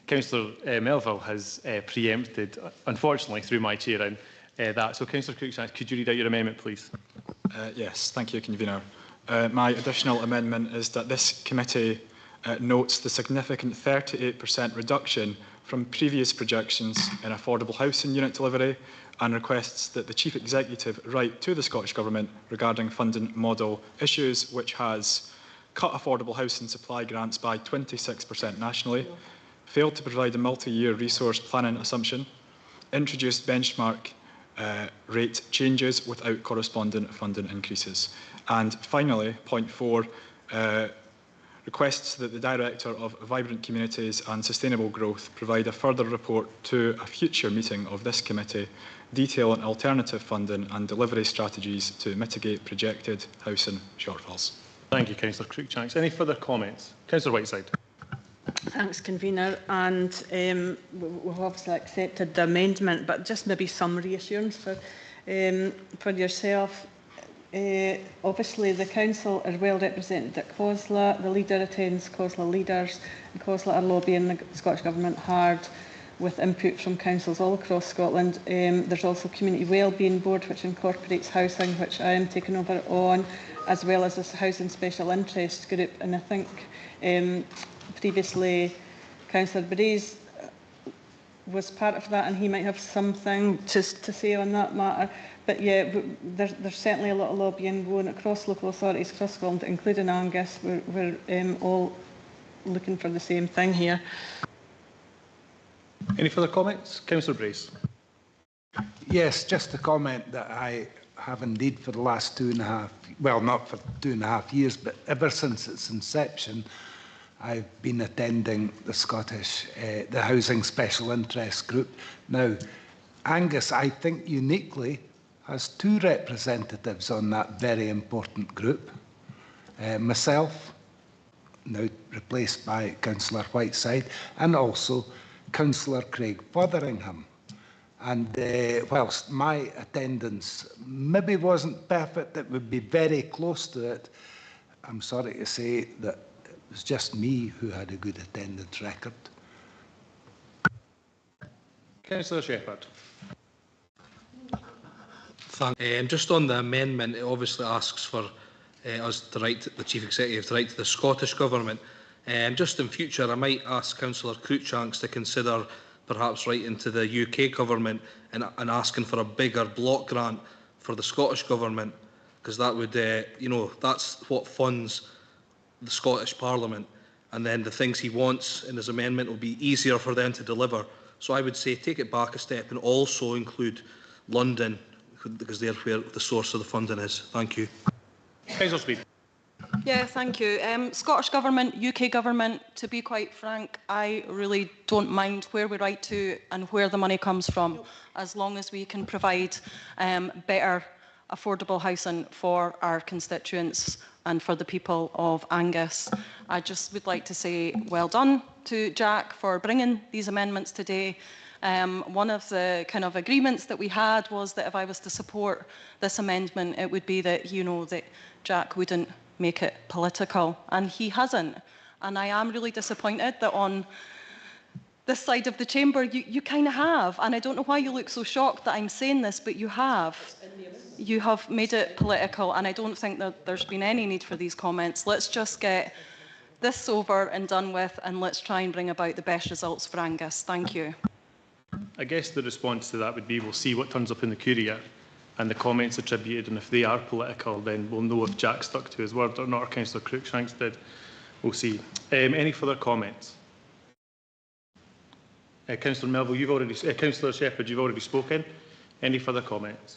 Councillor Melville has preempted, unfortunately, through my chairing, that. So Councillor Cruikshanks, could you read out your amendment, please? Yes, thank you, convener. My additional amendment is that this committee notes the significant 38% reduction from previous projections in affordable housing unit delivery and requests that the Chief Executive write to the Scottish Government regarding funding model issues, which has cut affordable housing supply grants by 26% nationally, failed to provide a multi-year resource planning assumption, introduced benchmark rate changes without corresponding funding increases. And finally, point 4, requests that the Director of Vibrant Communities and Sustainable Growth provide a further report to a future meeting of this committee detailing alternative funding and delivery strategies to mitigate projected housing shortfalls. Thank you, Councillor Cruikshanks. Any further comments? Councillor Whiteside. Thanks, convener. And we've obviously accepted the amendment, but just maybe some reassurance for yourself. Obviously, the council are well represented at COSLA. The leader attends COSLA leaders, and COSLA are lobbying the Scottish Government hard with input from councils all across Scotland. There's also a Community Wellbeing Board, which incorporates housing, which I am taking over on, as well as this Housing Special Interest Group. And I think previously Councillor Braze was part of that, and he might have something to say on that matter. But yeah, there's certainly a lot of lobbying going across local authorities across Scotland, including Angus. We're all looking for the same thing here. Any further comments? Councillor Brace. Yes, just a comment that I have indeed for the last 2.5, well, not for 2.5 years, but ever since its inception, I've been attending the Scottish, the Housing Special Interest Group. Now, Angus, I think uniquely, has 2 representatives on that very important group. Myself, now replaced by Councillor Whiteside, and also Councillor Craig Fotheringham. And whilst my attendance maybe wasn't perfect, it would be very close to it. I'm sorry to say that it was just me who had a good attendance record. Councillor Shepherd. Just on the amendment, it obviously asks for us to write to the Chief Executive to write to the Scottish Government. Just in future, I might ask Councillor Cruikshanks to consider perhaps writing to the UK Government and asking for a bigger block grant for the Scottish Government, because that would, you know, that's what funds the Scottish Parliament, and then the things he wants in his amendment will be easier for them to deliver. So I would say take it back a step and also include London, because they're where the source of the funding is. Thank you. Councillor Speed. Yeah, thank you. Scottish Government, UK Government, to be quite frank, I really don't mind where we write to and where the money comes from, as long as we can provide better affordable housing for our constituents and for the people of Angus. I just would like to say well done to Jack for bringing these amendments today. One of the kind of agreements that we had was that if I was to support this amendment, it would be that, you know, that Jack wouldn't make it political, and he hasn't. And I am really disappointed that on this side of the chamber you kind of have, and I don't know why you look so shocked that I'm saying this, but you have. You have made it political, and I don't think that there's been any need for these comments. Let's just get this over and done with, and let's try and bring about the best results for Angus. Thank you. I guess the response to that would be we'll see what turns up in the Courier and the comments attributed, and if they are political, then we'll know if Jack stuck to his word or not, or Councillor Cruikshanks did. We'll see. Any further comments? Councillor Melville, you've already. Councillor Shepherd, you've already spoken. Any further comments?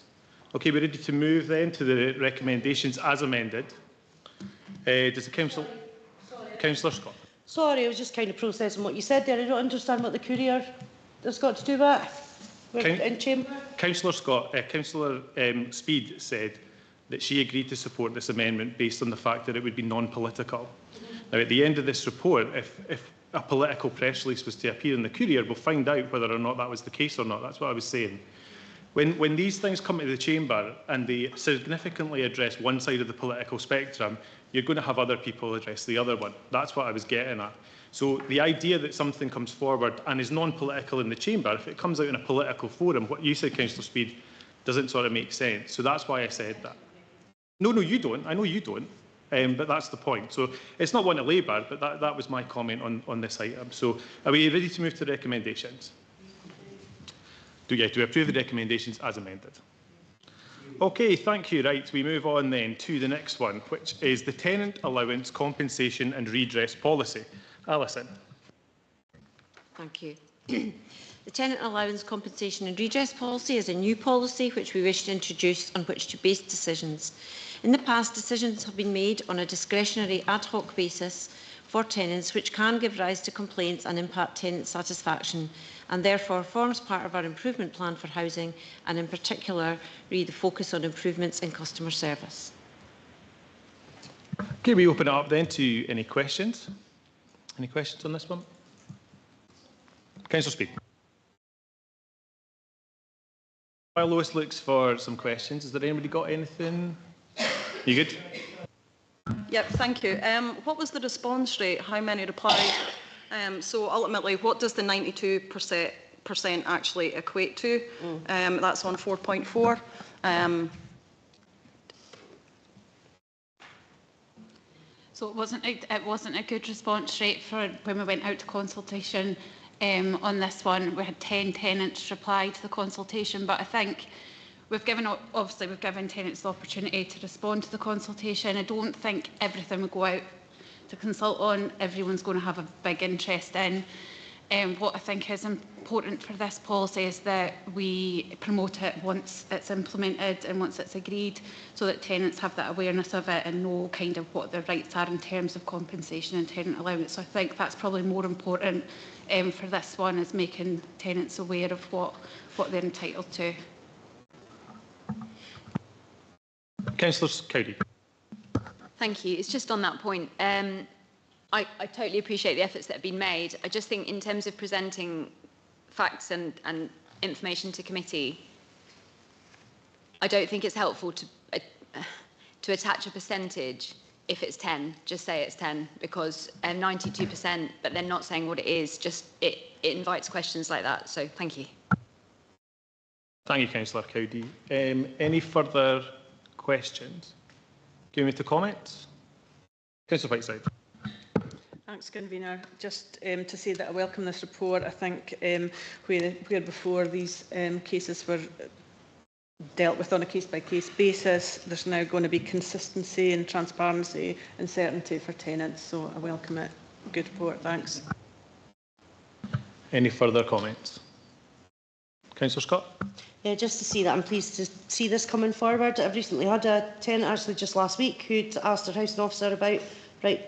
Okay, we're ready to move then to the recommendations as amended. Does the council? Councillor Scott. Sorry, I was just kind of processing what you said there. I don't understand what the Courier has got to do with it. In chamber. Councillor Scott, Councillor Speed said that she agreed to support this amendment based on the fact that it would be non-political. Now, at the end of this report, if a political press release was to appear in the Courier, we'll find out whether or not that was the case or not. That's what I was saying. When these things come to the chamber and they significantly address one side of the political spectrum, you're going to have other people address the other one. That's what I was getting at. So the idea that something comes forward and is non-political in the chamber, if it comes out in a political forum, what you said, Councillor Speed, doesn't sort of make sense. So that's why I said that. No, you don't. I know you don't. But that's the point. So it's not one to labour, but that was my comment on this item. So are we ready to move to recommendations? Do we approve the recommendations as amended? Okay, thank you. Right, we move on then to the next one, which is the Tenant Allowance Compensation and Redress Policy. Alison. Thank you. The Tenant Allowance Compensation and Redress Policy is a new policy which we wish to introduce on which to base decisions. In the past, decisions have been made on a discretionary ad hoc basis for tenants, which can give rise to complaints and impact tenant satisfaction, and therefore forms part of our improvement plan for housing, and in particular, the focus on improvements in customer service. Okay, we open it up then to any questions. Any questions on this one? Councillor Speed. While Lois looks for some questions, has there anybody got anything? You good? Yep, thank you. What was the response rate? How many replied? So ultimately, what does the 92% actually equate to? That's on 4.4. So it wasn't a good response rate for when we went out to consultation on this one. We had 10 tenants reply to the consultation, but I think we've given tenants the opportunity to respond to the consultation. I don't think everything we go out to consult on, everyone's going to have a big interest in. What I think is important for this policy is that we promote it once it's implemented and once it's agreed, so that tenants have that awareness of it and know kind of what their rights are in terms of compensation and tenant allowance. So I think that's probably more important for this one, is making tenants aware of what they're entitled to. Councillor Cowdery. Thank you. It's just on that point. I totally appreciate the efforts that have been made. I just think in terms of presenting facts and information to committee, I don't think it's helpful to attach a percentage if it's 10. Just say it's 10, because 92%, but then not saying what it is, just it invites questions like that. So thank you. Thank you, Councillor Cowdery. Any further questions? Give me to comments. Councillor Whiteside. Thanks, Convener. Just to say that I welcome this report. I think where before these cases were dealt with on a case-by-case basis, there's now going to be consistency and transparency and certainty for tenants. So I welcome it. Good report. Thanks. Any further comments? Councillor Scott. Yeah, just to see that, I'm pleased to see this coming forward. I've recently had a tenant, actually just last week, who'd asked her housing officer about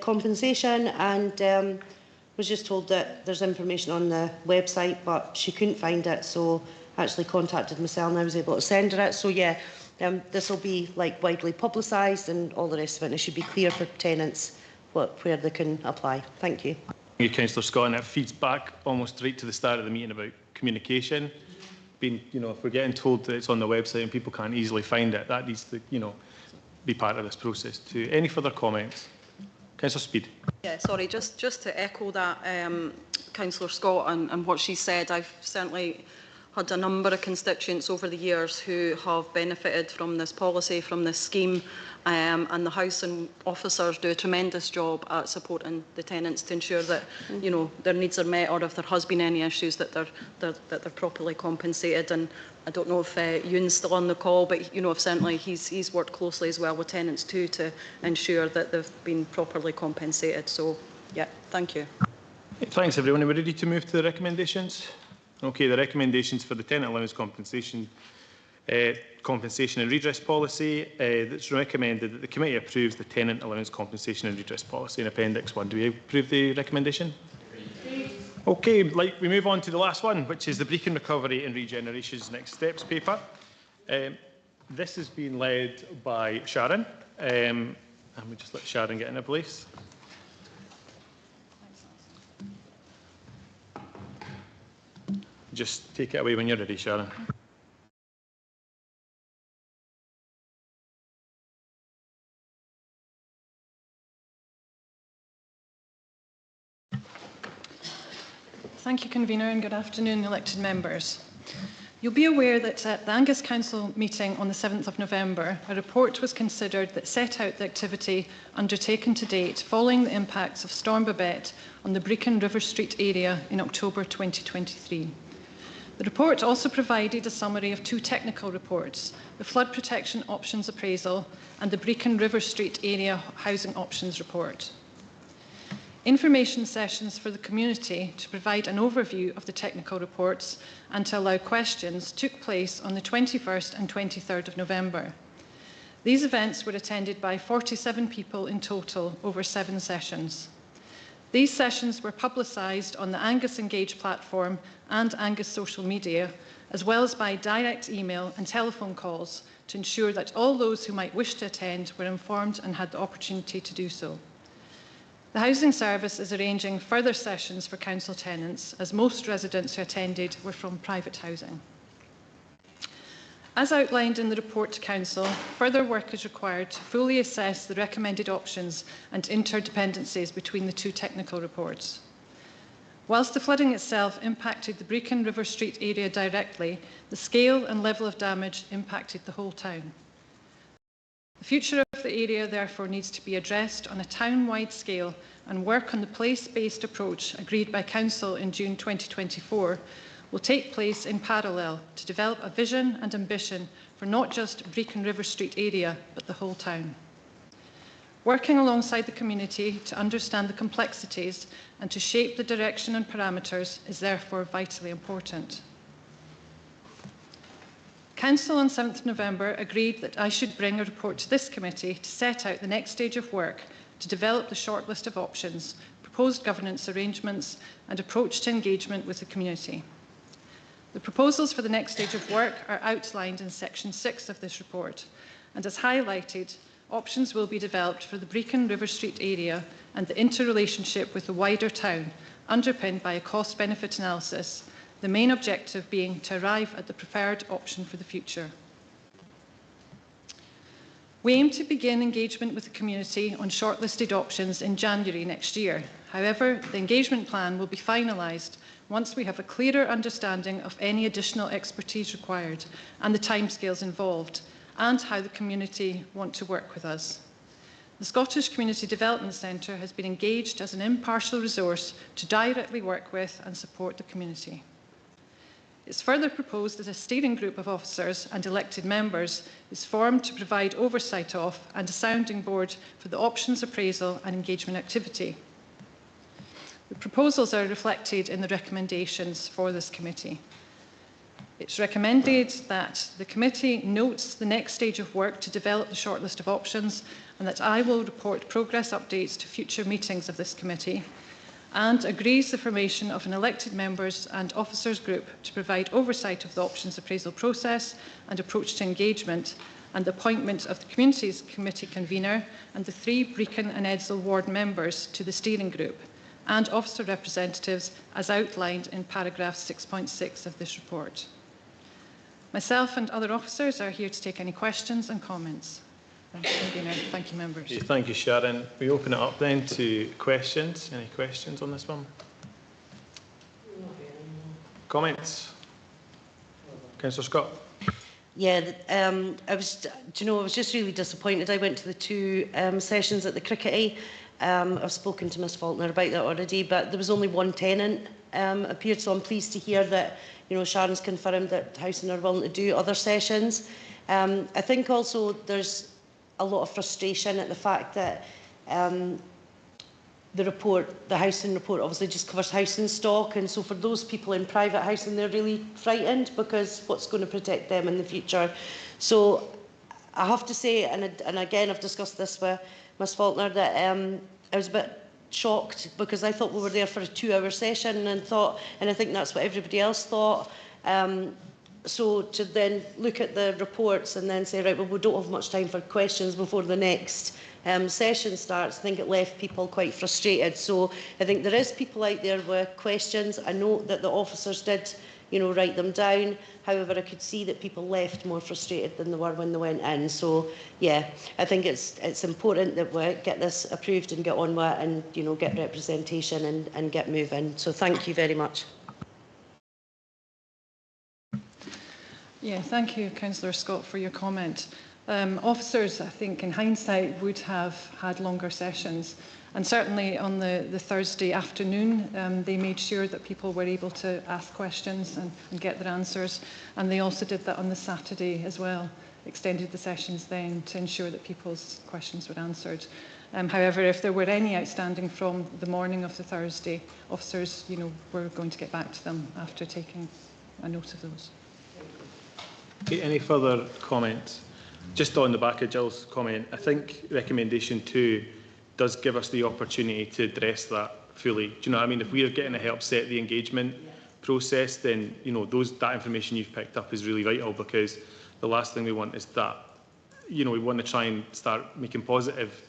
compensation, and was just told that there's information on the website, but she couldn't find it, so actually contacted myself and I was able to send her it. So yeah, this will be widely publicised and all the rest of it, and it should be clear for tenants where they can apply. Thank you. Thank you, Councillor Scott, and it feeds back almost right to the start of the meeting about communication. If we're getting told that it's on the website and people can't easily find it, that needs to, be part of this process too. Any further comments? Councillor Speed. Yeah, sorry, just to echo that, Councillor Scott and what she said, I've certainly had a number of constituents over the years who have benefited from this policy, from this scheme, and the housing officers do a tremendous job at supporting the tenants to ensure that their needs are met, or if there has been any issues that they're properly compensated. And I don't know if Ewan's still on the call, but if certainly he's worked closely as well with tenants too to ensure that they've been properly compensated. So yeah, thank you. Thanks everyone. Are we ready to move to the recommendations? Okay, the recommendations for the tenant allowance compensation and redress policy. It's recommended that the committee approves the tenant allowance compensation and redress policy in Appendix 1. Do we approve the recommendation? Okay, we move on to the last one, which is the Brechin Recovery and Regeneration's Next Steps paper. This has been led by Sharon, and we just let Sharon get into place. Just take it away when you're ready, Sharon. Thank you, Convener, and good afternoon, elected members. You'll be aware that at the Angus Council meeting on the 7th of November, a report was considered that set out the activity undertaken to date following the impacts of Storm Babette on the Brechin River Street area in October 2023. The report also provided a summary of 2 technical reports, the Flood Protection Options Appraisal and the Brechin River Street Area Housing Options Report. Information sessions for the community to provide an overview of the technical reports and to allow questions took place on the 21st and 23rd of November. These events were attended by 47 people in total over 7 sessions. These sessions were publicised on the Angus Engage platform and Angus social media, as well as by direct email and telephone calls to ensure that all those who might wish to attend were informed and had the opportunity to do so. The Housing Service is arranging further sessions for council tenants, as most residents who attended were from private housing. As outlined in the report to Council, further work is required to fully assess the recommended options and interdependencies between the 2 technical reports. Whilst the flooding itself impacted the Brechin River Street area directly, the scale and level of damage impacted the whole town. The future of the area therefore needs to be addressed on a town-wide scale, and work on the place-based approach agreed by Council in June 2024 will take place in parallel to develop a vision and ambition for not just Brechin River Street area, but the whole town. Working alongside the community to understand the complexities and to shape the direction and parameters is therefore vitally important. Council on 7th November agreed that I should bring a report to this committee to set out the next stage of work to develop the short list of options, proposed governance arrangements and approach to engagement with the community. The proposals for the next stage of work are outlined in section 6 of this report, and as highlighted, options will be developed for the Brechin River Street area and the interrelationship with the wider town, underpinned by a cost-benefit analysis, the main objective being to arrive at the preferred option for the future. We aim to begin engagement with the community on shortlisted options in January next year. However, the engagement plan will be finalised once we have a clearer understanding of any additional expertise required and the timescales involved, and how the community want to work with us. The Scottish Community Development Centre has been engaged as an impartial resource to directly work with and support the community. It's further proposed that a steering group of officers and elected members is formed to provide oversight of and a sounding board for the options appraisal and engagement activity. The proposals are reflected in the recommendations for this committee. It's recommended that the committee notes the next stage of work to develop the shortlist of options, and that I will report progress updates to future meetings of this committee, and agrees the formation of an elected members and officers group to provide oversight of the options appraisal process and approach to engagement, and the appointment of the Communities Committee convener and the 3 Brechin and Edsel ward members to the steering group, and officer representatives as outlined in paragraph 6.6 of this report. Myself and other officers are here to take any questions and comments. Thank you, Convener. Thank you, members. Thank you, Sharon. We open it up then to questions. Any questions on this one? Comments? Councillor Scott. Yeah, I was just really disappointed. I went to the 2 sessions at the Crickety. I've spoken to Ms Faulkner about that already, but there was only 1 tenant appeared, so I'm pleased to hear that Sharon's confirmed that Housing are willing to do other sessions. I think also there's a lot of frustration at the fact that the housing report obviously just covers housing stock, and so for those people in private housing, they're really frightened because what's going to protect them in the future. So I have to say, and again I've discussed this with Ms Faulkner, that I was a bit shocked because I thought we were there for a 2-hour session, and I think that's what everybody else thought. So to then look at the reports and then say, right, well, we don't have much time for questions before the next session starts, I think it left people quite frustrated. So I think there is people out there with questions. I know that the officers did, write them down. However, I could see that people left more frustrated than they were when they went in. So yeah, I think it's important that we get this approved and get on with it, and get representation and get moving. So thank you very much. Yeah, thank you, Councillor Scott, for your comment. Officers, I think, in hindsight, would have had longer sessions. And certainly on the Thursday afternoon, they made sure that people were able to ask questions and get their answers. And they also did that on the Saturday as well, extended the sessions then to ensure that people's questions were answered. However, if there were any outstanding from the morning of the Thursday, officers, were going to get back to them after taking a note of those. Okay, any further comments? Just on the back of Jill's comment, I think recommendation 2 does give us the opportunity to address that fully. Do you know what I mean? If we are getting to help set the engagement process, then that information you've picked up is really vital, because the last thing we want is that we want to try and start making positive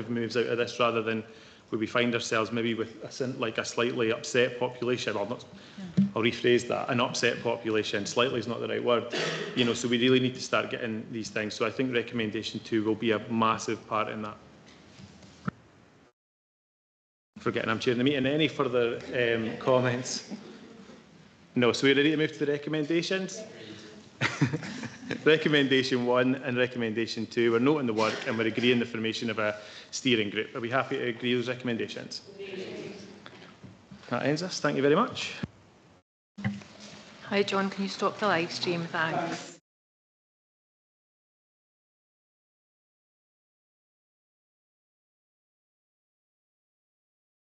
moves out of this, rather than where we find ourselves maybe with a slightly upset population. I'll rephrase that, an upset population. Slightly is not the right word. So we really need to start getting these things. So I think recommendation 2 will be a massive part in that. Forgetting I'm chairing the meeting. Any further comments? No. So we're ready to move to the recommendations? Recommendation 1 and recommendation 2, we're noting the work and we're agreeing the formation of a steering group. Are we happy to agree those recommendations? That ends us. Thank you very much. Hi, John. Can you stop the live stream? Thanks.